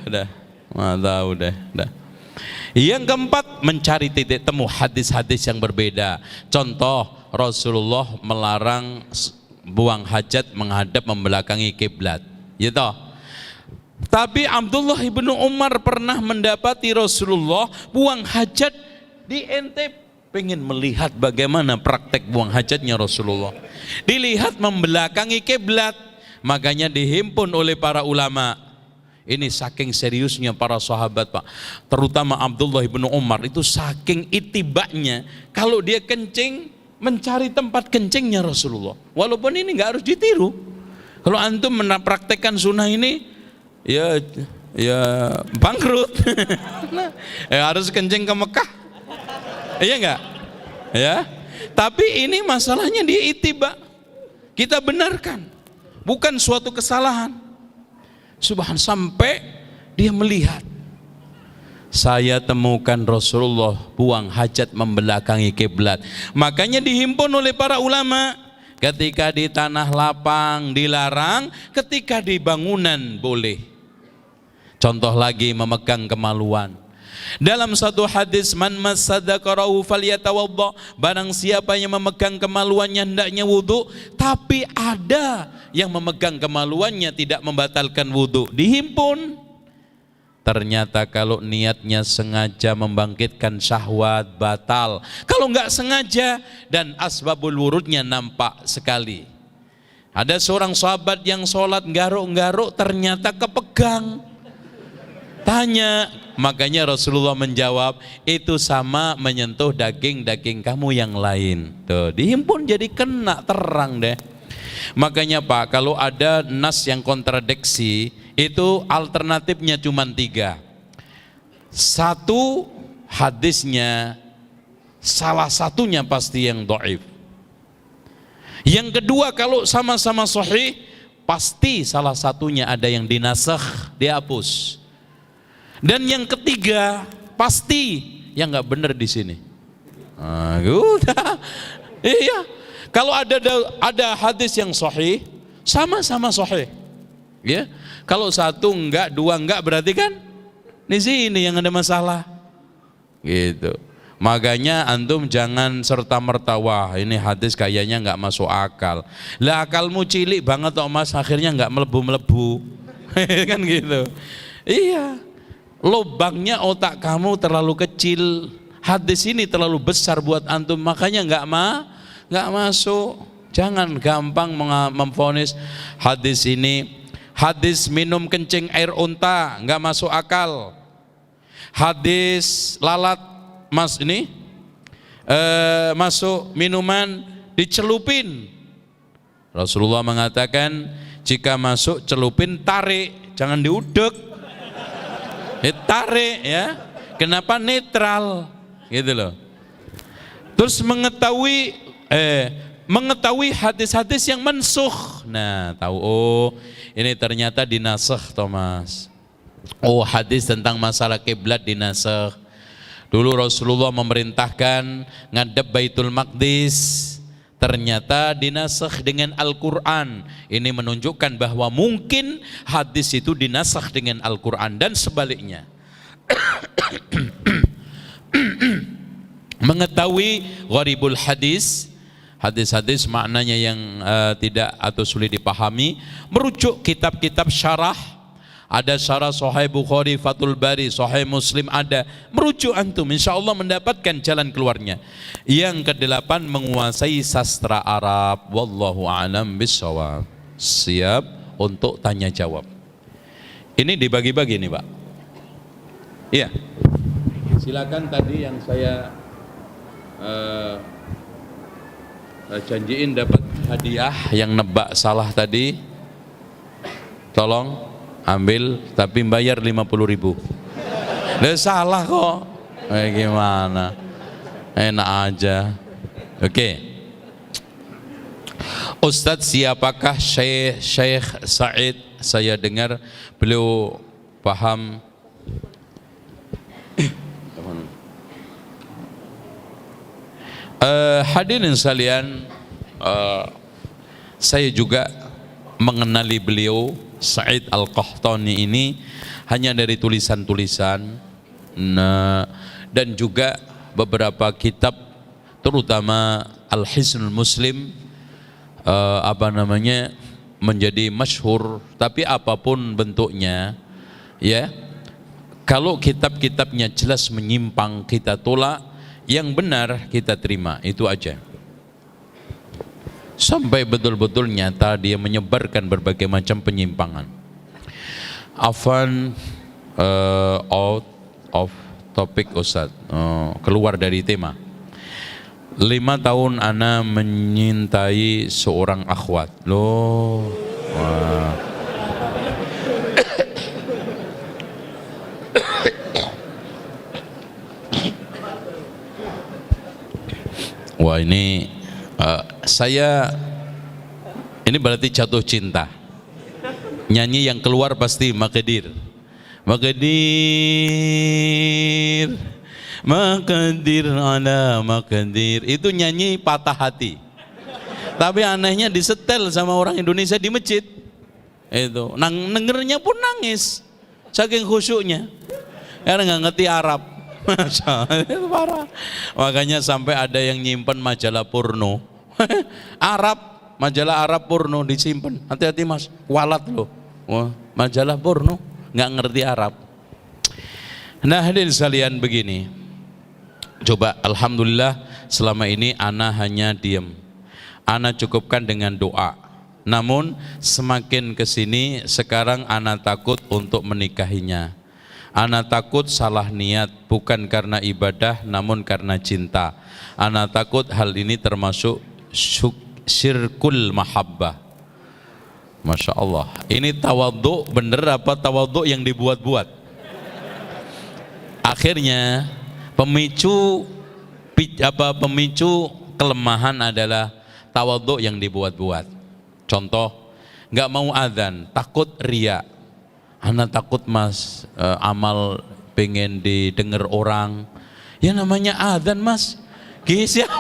Udah. Mantap udah. Yang keempat, mencari titik temu hadis-hadis yang berbeda. Contoh, Rasulullah melarang buang hajat menghadap membelakangi kiblat, gitu. Tapi Abdullah ibnu Umar pernah mendapati Rasulullah buang hajat di ente, pengen melihat bagaimana praktek buang hajatnya Rasulullah. Dilihat membelakangi kiblat, makanya dihimpun oleh para ulama. Ini saking seriusnya para sahabat Pak, terutama Abdullah bin Umar itu saking itibaknya, kalau dia kencing mencari tempat kencingnya Rasulullah. Walaupun ini nggak harus ditiru. Kalau antum praktekkan sunnah ini, ya bangkrut. Harus kencing ke Mekah, iya nggak? Ya. Tapi ini masalahnya dia itibak. Kita benarkan, bukan suatu kesalahan. Sampai dia melihat, saya temukan Rasulullah buang hajat membelakangi kiblat. Makanya dihimpun oleh para ulama, ketika di tanah lapang dilarang, ketika di bangunan boleh. Contoh lagi, memegang kemaluan. Dalam satu hadis, man masadakarahu falyatawadda, barang siapa yang memegang kemaluannya hendaknya wudu. Tapi ada yang memegang kemaluannya tidak membatalkan wudu, dihimpun. Ternyata kalau niatnya sengaja membangkitkan syahwat, batal. Kalau nggak sengaja dan asbabul wurudnya nampak sekali. Ada seorang sahabat yang sholat garuk-garuk, ternyata kepegang. Tanya, makanya Rasulullah menjawab, itu sama menyentuh daging-daging kamu yang lain. Tuh, dihimpun jadi kena terang deh. Makanya Pak, kalau ada nas yang kontradiksi, itu alternatifnya cuma 3. Satu, hadisnya salah satunya pasti yang dhaif. Yang kedua, kalau sama-sama sahih, pasti salah satunya ada yang dinasakh, dihapus. Dan yang ketiga, pasti yang nggak benar di sini. Udah, iya. Kalau ada hadis yang sahih, sama-sama sahih, ya. Kalau satu enggak, dua enggak, berarti kan di sini yang ada masalah, gitu. Makanya antum jangan serta merta, wah ini hadis kayaknya nggak masuk akal. Lah akalmu cilik banget toh Mas, akhirnya nggak melebu-melebu, kan gitu. Iya. Lubangnya otak kamu terlalu kecil, hadis ini terlalu besar buat antum, makanya nggak masuk. Jangan gampang memvonis hadis ini, hadis minum kencing air unta nggak masuk akal, hadis lalat masuk minuman dicelupin. Rasulullah mengatakan, jika masuk celupin, tarik, jangan diudek. Tarik ya, kenapa netral gitu loh. Terus mengetahui hadis-hadis yang mansukh. Nah, tahu, oh ini ternyata dinasakh Thomas. Oh, hadis tentang masalah kiblat dinasakh. Dulu Rasulullah memerintahkan ngadep Baitul Maqdis, ternyata dinasakh dengan Al-Quran. Ini menunjukkan bahwa mungkin hadis itu dinasakh dengan Al-Quran dan sebaliknya. Mengetahui gharibul hadis, hadis-hadis maknanya yang tidak atau sulit dipahami, merujuk kitab-kitab syarah. Ada syarah Sahih Bukhari, Fathul Bari, Sahih Muslim ada. Merujuk antum, insya Allah mendapatkan jalan keluarnya. Yang ke-8, menguasai sastra Arab. Wallahu a'lam bishawab. Siap untuk tanya jawab. Ini dibagi-bagi nih Pak. Iya. Silakan, tadi yang saya janjiin dapat hadiah yang nebak salah tadi. Tolong ambil, tapi bayar 50.000. Lah salah kok. Gimana? Enak aja. Oke. Ustadz, siapakah Syekh Said? Saya dengar beliau paham. Hadirin sekalian, saya juga mengenali beliau Said Al-Qahtani ini hanya dari tulisan-tulisan, dan juga beberapa kitab, terutama Al-Hisnul Muslim, menjadi masyhur. Tapi apapun bentuknya, ya, kalau kitab-kitabnya jelas menyimpang kita tolak, yang benar kita terima, itu aja. Sampai betul-betul nyata dia menyebarkan berbagai macam penyimpangan. Afan out of topic Ustaz, keluar dari tema. 5 tahun ana menyintai seorang akhwat. Loh. Wah. Wah ini ini berarti jatuh cinta. Nyanyi yang keluar pasti Maqdir. Maqdir, Maqdir ala Maqdir. Itu nyanyi patah hati. Tapi anehnya disetel sama orang Indonesia di masjid. Itu, dengernya pun nangis. Saking khusyuknya. Karena nggak ngerti Arab. Itu parah. Makanya sampai ada yang nyimpen majalah porno. Arab, majalah Arab porno disimpan. Hati-hati mas, kualat loh. Wah, majalah porno, nggak ngerti Arab. Nah hadirin sekalian begini. Coba alhamdulillah selama ini ana hanya diam. Ana cukupkan dengan doa. Namun semakin kesini sekarang ana takut untuk menikahinya. Ana takut salah niat, bukan karena ibadah namun karena cinta. Ana takut hal ini termasuk syirkul mahabbah. Masya Allah. Ini tawadhu bener apa tawadhu yang dibuat-buat? Akhirnya pemicu kelemahan adalah tawadhu yang dibuat-buat. Contoh, nggak mau adzan, takut riya. Ana takut mas, amal pengen didengar orang. Ya namanya adzan mas, siapa?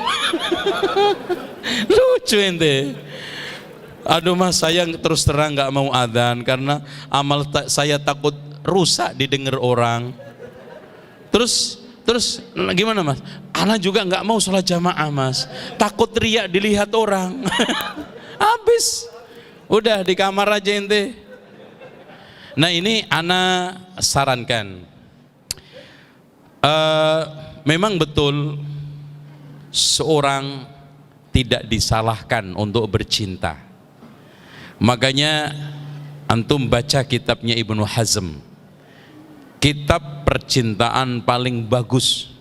Lucu ente. Aduh mas, saya terus terang nggak mau adzan karena amal saya takut rusak didengar orang. Terus gimana mas? Ana juga nggak mau sholat jamaah mas, takut riak dilihat orang. Habis, udah di kamar aja ente. Nah ini ana sarankan, memang betul seorang tidak disalahkan untuk bercinta. Makanya antum baca kitabnya Ibnu Hazm, kitab percintaan paling bagus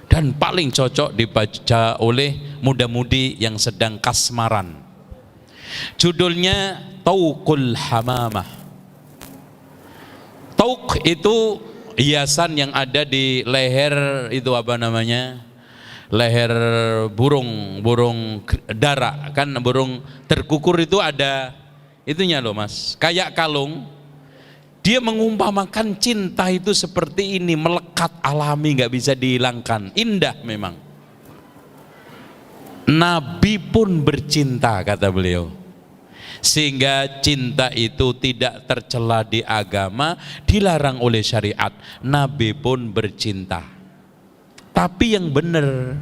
dan paling cocok dibaca oleh muda-mudi yang sedang kasmaran. Judulnya Tauqul Hamamah. Tauq itu hiasan yang ada di leher, itu apa namanya, leher burung dara kan, burung terkukur itu ada itunya loh mas, kayak kalung. Dia mengumpamakan cinta itu seperti ini, melekat alami, nggak bisa dihilangkan, indah memang. Nabi pun bercinta kata beliau, sehingga cinta itu tidak tercela di agama, dilarang oleh syariat. Nabi pun bercinta, tapi yang benar.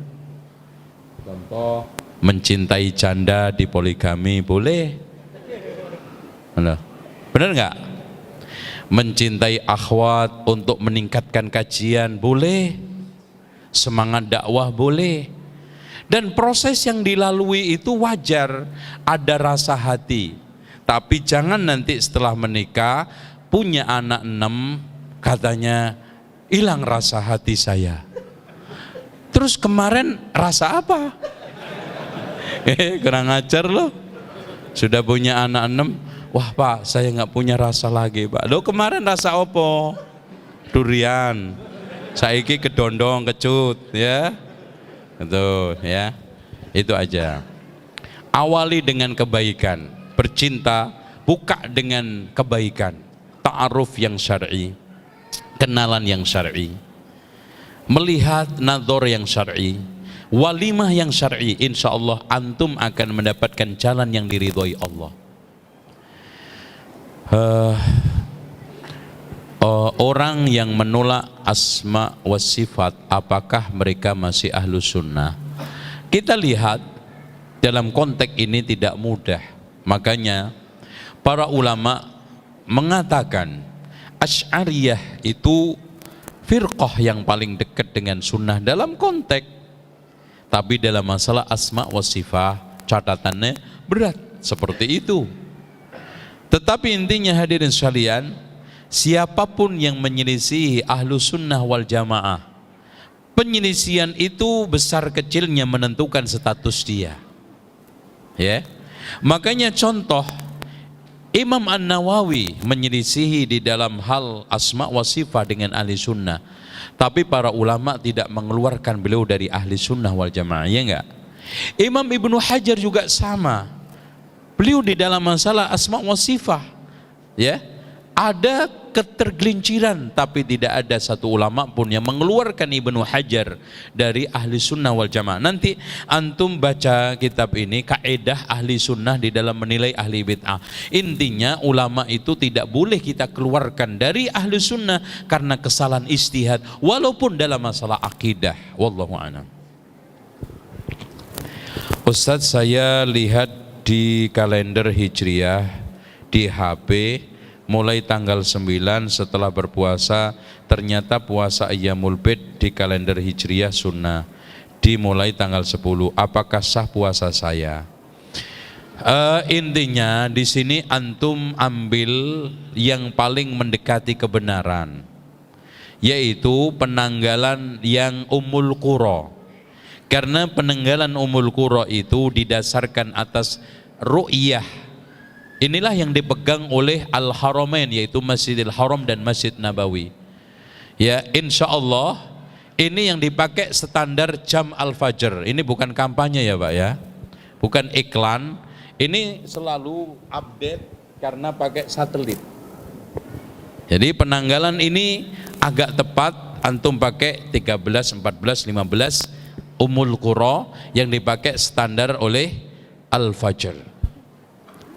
Contoh, mencintai janda di poligami boleh, benar nggak? Mencintai akhwat untuk meningkatkan kajian boleh, semangat dakwah boleh. Dan proses yang dilalui itu wajar, ada rasa hati. Tapi jangan nanti setelah menikah punya anak 6 katanya hilang rasa hati saya. Terus kemarin rasa apa? Kurang ajar loh. Sudah punya anak 6, wah pak saya nggak punya rasa lagi pak. Lo kemarin rasa opo? Durian. Saiki kedondong kecut ya. Itu ya, itu aja. Awali dengan kebaikan, bercinta buka dengan kebaikan, ta'aruf yang syar'i, kenalan yang syar'i, melihat nador yang syar'i, walimah yang syar'i. Insya Allah antum akan mendapatkan jalan yang diridhoi Allah. Orang yang menolak asma wa sifat, apakah mereka masih ahlu sunnah? Kita lihat dalam konteks ini tidak mudah. Makanya para ulama mengatakan Asy'ariyah itu firqah yang paling dekat dengan sunnah dalam konteks. Tapi dalam masalah asma wa sifat catatannya berat seperti itu. Tetapi intinya hadirin sekalian, siapapun yang menyelisihi ahlu sunnah wal jamaah, penyelisihan itu besar kecilnya menentukan status dia. Ya, makanya contoh Imam An-Nawawi menyelisihi di dalam hal asma wa sifat dengan ahli sunnah, tapi para ulama tidak mengeluarkan beliau dari ahli sunnah wal jamaah, ya enggak? Imam Ibnu Hajar juga sama, beliau di dalam masalah asma wa sifat, ya, ada ketergelinciran, tapi tidak ada satu ulama pun yang mengeluarkan Ibnu Hajar dari ahli sunnah wal jamaah. Nanti antum baca kitab ini, kaidah ahli sunnah di dalam menilai ahli bid'ah. Intinya ulama itu tidak boleh kita keluarkan dari ahli sunnah karena kesalahan ijtihad, walaupun dalam masalah akidah. Wallahu a'lam. Ustadz, saya lihat di kalender Hijriah di HP mulai tanggal 9 setelah berpuasa, ternyata puasa Ayyamul Bid di kalender Hijriah sunnah dimulai tanggal 10. Apakah sah puasa saya? Intinya di sini antum ambil yang paling mendekati kebenaran, yaitu penanggalan yang Ummul Qura. Karena penanggalan Ummul Qura itu didasarkan atas ru'yah. Inilah yang dipegang oleh Al-Haramain, yaitu Masjidil Haram dan Masjid Nabawi. Ya, insya Allah ini yang dipakai standar jam Al-Fajr. Ini bukan kampanye ya Pak ya, bukan iklan. Ini selalu update karena pakai satelit. Jadi penanggalan ini agak tepat, antum pakai 13, 14, 15 Ummul Qura yang dipakai standar oleh Al-Fajr.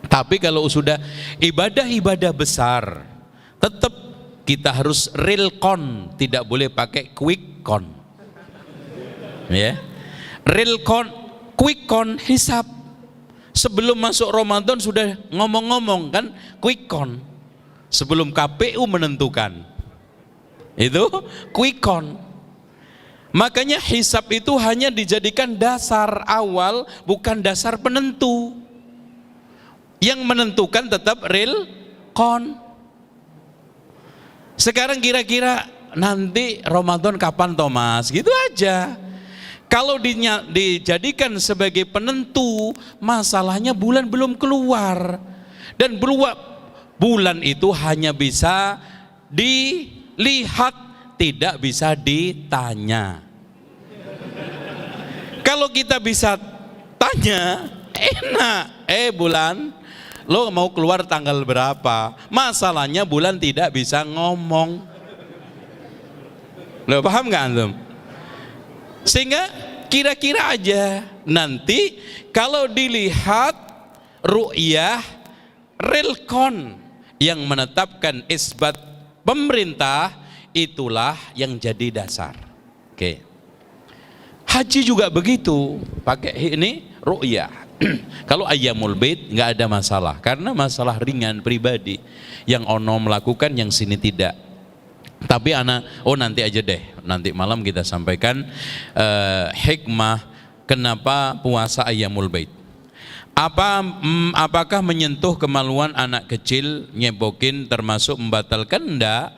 Tapi kalau sudah ibadah-ibadah besar, tetap kita harus real count, tidak boleh pakai quick count. Ya, real count, quick count hisab. Sebelum masuk Ramadan sudah ngomong-ngomong kan, quick count. Sebelum KPU menentukan, itu quick count. Makanya hisab itu hanya dijadikan dasar awal, bukan dasar penentu. Yang menentukan tetap real count. Sekarang kira-kira nanti Ramadan kapan Thomas? Gitu aja. Kalau dijadikan sebagai penentu, masalahnya bulan belum keluar. Dan bulan itu hanya bisa dilihat, tidak bisa ditanya. Kalau kita bisa tanya, enak. Bulan, lo mau keluar tanggal berapa? Masalahnya bulan tidak bisa ngomong. Lo paham nggak antum? Sehingga kira-kira aja nanti kalau dilihat ru'yah real count yang menetapkan isbat pemerintah, itulah yang jadi dasar. Oke. Haji juga begitu, pakai ini ru'yah. Kalau Ayyamul Bid nggak ada masalah, karena masalah ringan pribadi, yang ono melakukan, yang sini tidak. Tapi nanti aja deh, nanti malam kita sampaikan hikmah kenapa puasa Ayyamul Bid. Apakah menyentuh kemaluan anak kecil, nyebokin termasuk membatalkan? Enggak.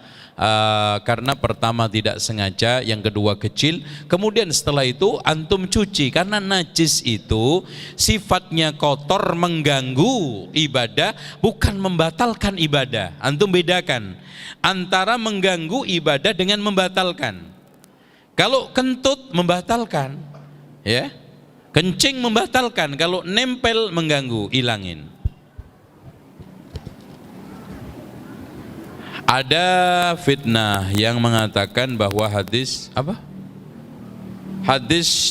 Karena pertama tidak sengaja, yang kedua kecil, kemudian setelah itu antum cuci, karena najis itu sifatnya kotor, mengganggu ibadah, bukan membatalkan ibadah. Antum bedakan antara mengganggu ibadah dengan membatalkan. Kalau kentut membatalkan, ya, kencing membatalkan, kalau nempel mengganggu, ilangin. Ada fitnah yang mengatakan bahwa hadis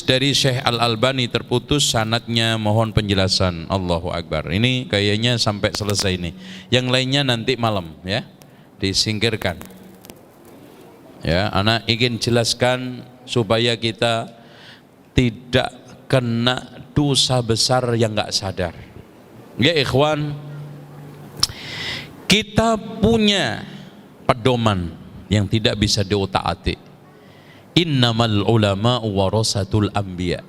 dari Syekh Al-Albani terputus sanadnya, mohon penjelasan. Allahu Akbar. Ini kayaknya sampai selesai ini. Yang lainnya nanti malam ya, disingkirkan. Ya, anak ingin jelaskan supaya kita tidak kena dosa besar yang enggak sadar. Ya ikhwan, kita punya pedoman yang tidak bisa diotak-atik. Innamal ulama warasatul anbiya.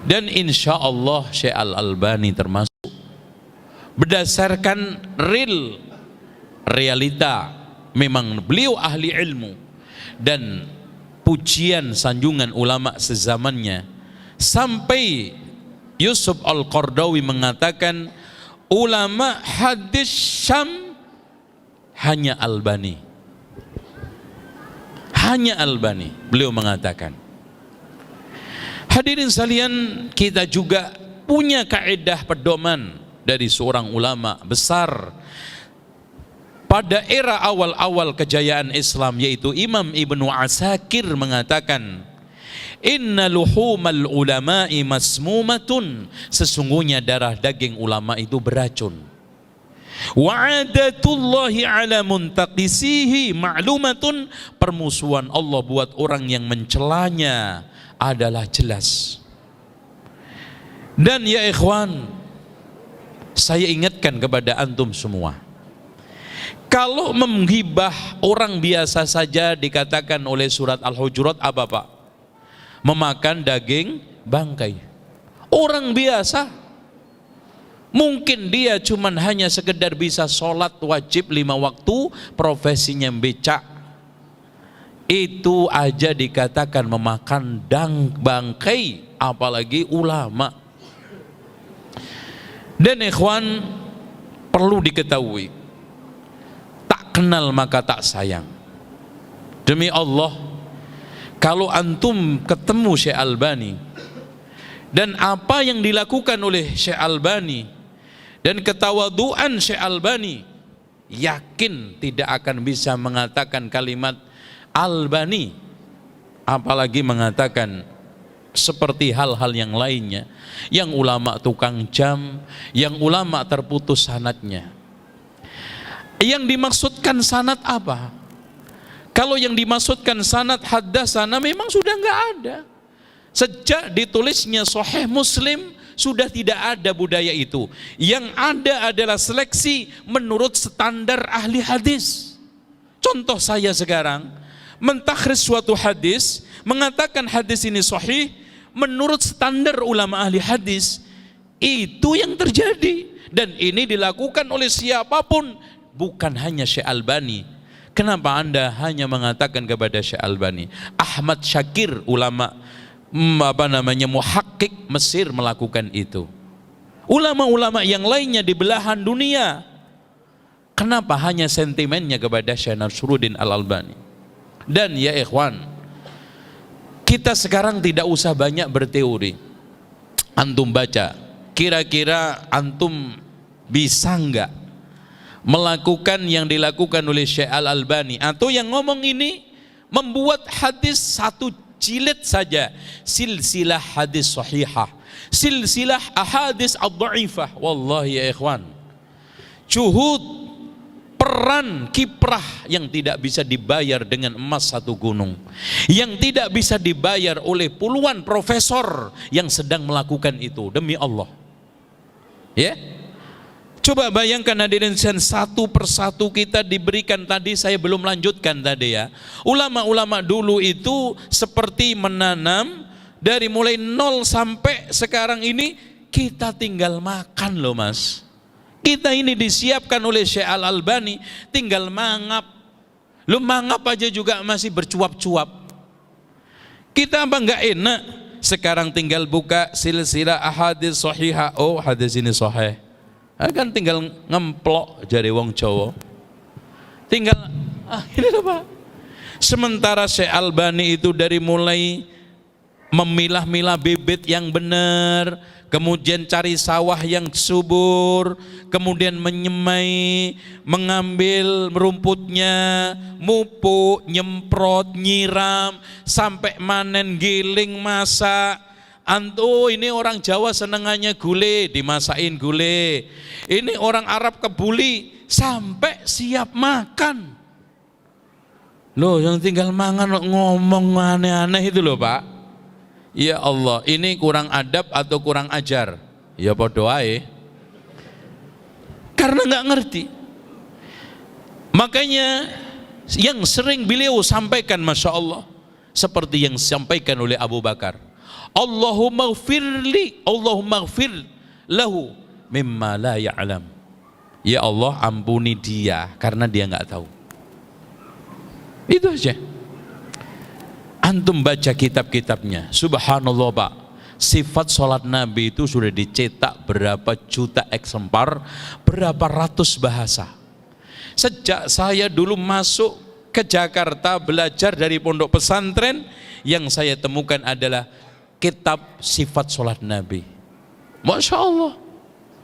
Dan insya Allah Syekh Al-Albani termasuk berdasarkan real realita memang beliau ahli ilmu, dan pujian sanjungan ulama sezamannya, sampai Yusuf Al-Qaradawi mengatakan ulama hadis Syam hanya Albani. Hanya Albani, beliau mengatakan. Hadirin sekalian, kita juga punya kaidah pedoman dari seorang ulama besar pada era awal-awal kejayaan Islam, yaitu Imam Ibnu Asakir mengatakan, inna luhumal ulama'i masmumatun, sesungguhnya darah daging ulama itu beracun. Wa adatullahi ala muntaqisihi ma'lumatun, permusuhan Allah buat orang yang mencelanya adalah jelas. Dan ya ikhwan, saya ingatkan kepada antum semua, kalau menggibah orang biasa saja dikatakan oleh surat Al-Hujurat apa Pak? Memakan daging bangkai. Orang biasa, mungkin dia cuman hanya sekedar bisa sholat wajib 5 waktu, profesinya becak, itu aja dikatakan memakan bangkai, apalagi ulama. Dan ikhwan, perlu diketahui, tak kenal maka tak sayang. Demi Allah, kalau antum ketemu Syekh Albani dan apa yang dilakukan oleh Syekh Albani dan ketawaduan Syekh Albani, yakin tidak akan bisa mengatakan kalimat Albani, apalagi mengatakan seperti hal-hal yang lainnya, yang ulama tukang jam, yang ulama terputus sanadnya. Yang dimaksudkan sanad apa? Kalau yang dimaksudkan sanad haddasana memang sudah enggak ada. Sejak ditulisnya Sahih Muslim sudah tidak ada budaya itu. Yang ada adalah seleksi menurut standar ahli hadis. Contoh saya sekarang mentakhris suatu hadis, mengatakan hadis ini sahih menurut standar ulama ahli hadis. Itu yang terjadi, dan ini dilakukan oleh siapapun, bukan hanya Syekh Albani. Kenapa Anda hanya mengatakan kepada Syekh Albani? Ahmad Syakir, ulama muhakkik Mesir melakukan itu. Ulama-ulama yang lainnya di belahan dunia, kenapa hanya sentimennya kepada Syekh Nasruddin Al-Albani? Dan ya ikhwan, kita sekarang tidak usah banyak berteori. Antum baca, kira-kira antum bisa enggak melakukan yang dilakukan oleh Syekh Al-Albani, atau yang ngomong ini membuat hadis satu jilid saja, silsilah hadis sahihah, silsilah ahadis ad-dhaifah. Wallahi ya ikhwan, juhud, peran kiprah yang tidak bisa dibayar dengan emas satu gunung, yang tidak bisa dibayar oleh puluhan profesor yang sedang melakukan itu, demi Allah. Ya, coba bayangkan hadirin, satu persatu kita diberikan. Tadi saya belum lanjutkan tadi ya, ulama-ulama dulu itu seperti menanam dari mulai nol sampai sekarang ini, kita tinggal makan loh mas. Kita ini disiapkan oleh Syekh Al-Albani, tinggal mangap. Lu mangap aja juga masih bercuap-cuap. Kita apa enggak enak? Sekarang tinggal buka silsilah ahadis sahihah, oh hadis ini sahih. Kan tinggal ngemplok jadi wong Jawa. Tinggal ini loh Pak. Sementara Syekh Albani itu dari mulai memilah-milah bibit yang benar, kemudian cari sawah yang subur, kemudian menyemai, mengambil rumputnya, mupuk, nyemprot, nyiram, sampai manen, giling, masak. Ini orang Jawa senengannya gulai, dimasakin gulai. Ini orang Arab kebuli, sampai siap makan. Loh, yang tinggal mangan ngomong aneh-aneh itu loh Pak. Ya Allah, ini kurang adab atau kurang ajar? Ya podo ae. Karena nggak ngerti. Makanya yang sering beliau sampaikan, masya Allah, seperti yang disampaikan oleh Abu Bakar, Allahumma gfirli, Allahumma gfir lahu mimma la ya'lam. Ya Allah ampuni dia karena dia nggak tahu. Itu aja. Antum baca kitab-kitabnya, subhanallah Pak, sifat sholat Nabi itu sudah dicetak berapa juta eksemplar, berapa ratus bahasa. Sejak saya dulu masuk ke Jakarta belajar dari pondok pesantren, yang saya temukan adalah kitab sifat sholat Nabi. Masya Allah,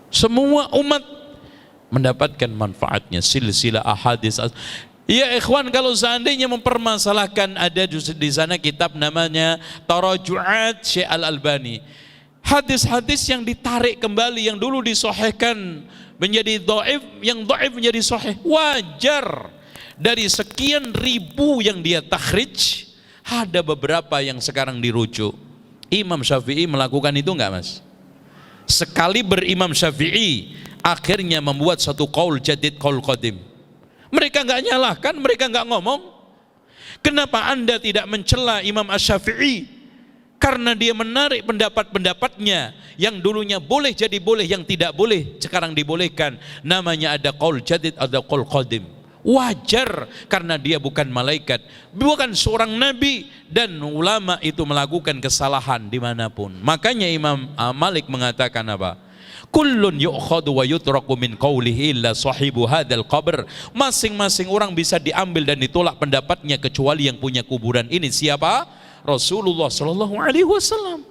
semua umat mendapatkan manfaatnya, silsilah ahadits. Ya ikhwan, kalau seandainya mempermasalahkan, ada di sana kitab namanya Taraju'at Syekh Al-Albani, hadis-hadis yang ditarik kembali, yang dulu disahihkan menjadi dhaif, yang dhaif menjadi sahih. Wajar, dari sekian ribu yang dia takhrij, ada beberapa yang sekarang dirujuk. Imam Syafi'i melakukan itu enggak Mas? Sekali berimam Syafi'i, akhirnya membuat satu qaul jadid, qaul qadim. Mereka enggak nyalahkan, mereka enggak ngomong. Kenapa Anda tidak mencela Imam Asy-Syafi'i? Karena dia menarik pendapat-pendapatnya yang dulunya boleh jadi boleh, yang tidak boleh sekarang dibolehkan. Namanya ada qaul jadid, ada qaul qadim. Wajar, karena dia bukan malaikat, bukan seorang nabi, dan ulama itu melakukan kesalahan dimanapun. Makanya Imam Malik mengatakan apa? Kullun yu'khadu wa yutraku min qawlihi illa sahibu hadzal qabr. Masing-masing orang bisa diambil dan ditolak pendapatnya kecuali yang punya kuburan ini. Siapa? Rasulullah sallallahu alaihi wasallam.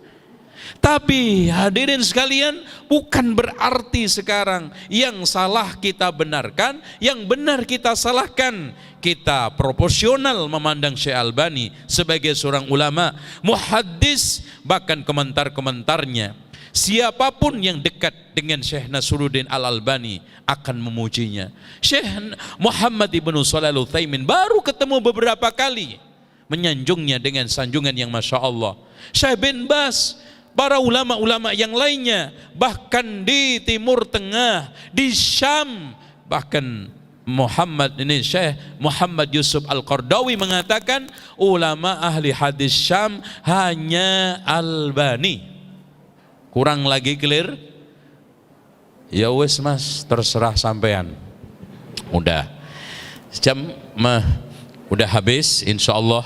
Tapi hadirin sekalian, bukan berarti sekarang yang salah kita benarkan, yang benar kita salahkan. Kita proporsional memandang Syekh Albani sebagai seorang ulama, muhaddis, bahkan komentar-komentarnya. Siapapun yang dekat dengan Syekh Nasruddin Al-Albani akan memujinya. Syekh Muhammad ibnu Shalih Al-Utsaimin baru ketemu beberapa kali, menyanjungnya dengan sanjungan yang Masya Allah. Syekh bin Bas, para ulama-ulama yang lainnya, bahkan di Timur Tengah, di Syam, bahkan Syekh Muhammad Yusuf Al-Qardawi mengatakan ulama ahli hadis Syam hanya Albani. Kurang lagi clear? Ya wes Mas, terserah sampean. Udah jam udah habis, insya Allah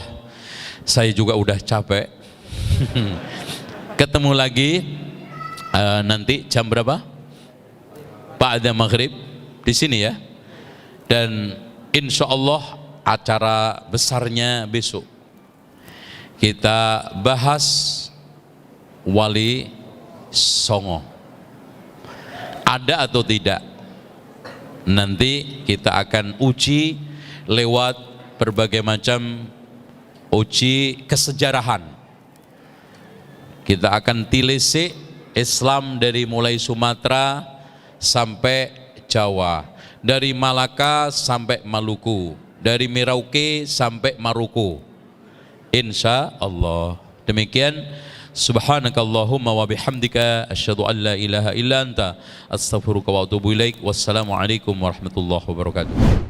saya juga udah capek. Ketemu lagi nanti jam berapa? Ba'da maghrib di sini ya. Dan insya Allah acara besarnya besok kita bahas Wali Songo. Ada atau tidak? Nanti kita akan uji lewat berbagai macam uji kesejarahan. Kita akan tilisik Islam dari mulai Sumatera sampai Jawa, dari Malaka sampai Maluku, dari Merauke sampai Maluku, insya Allah. Demikian, subhanakallahumma wa bihamdika asyhadu an la ilaha illa anta astaghfiruka wa atubu ilaik. Wassalamualaikum warahmatullahi wabarakatuh.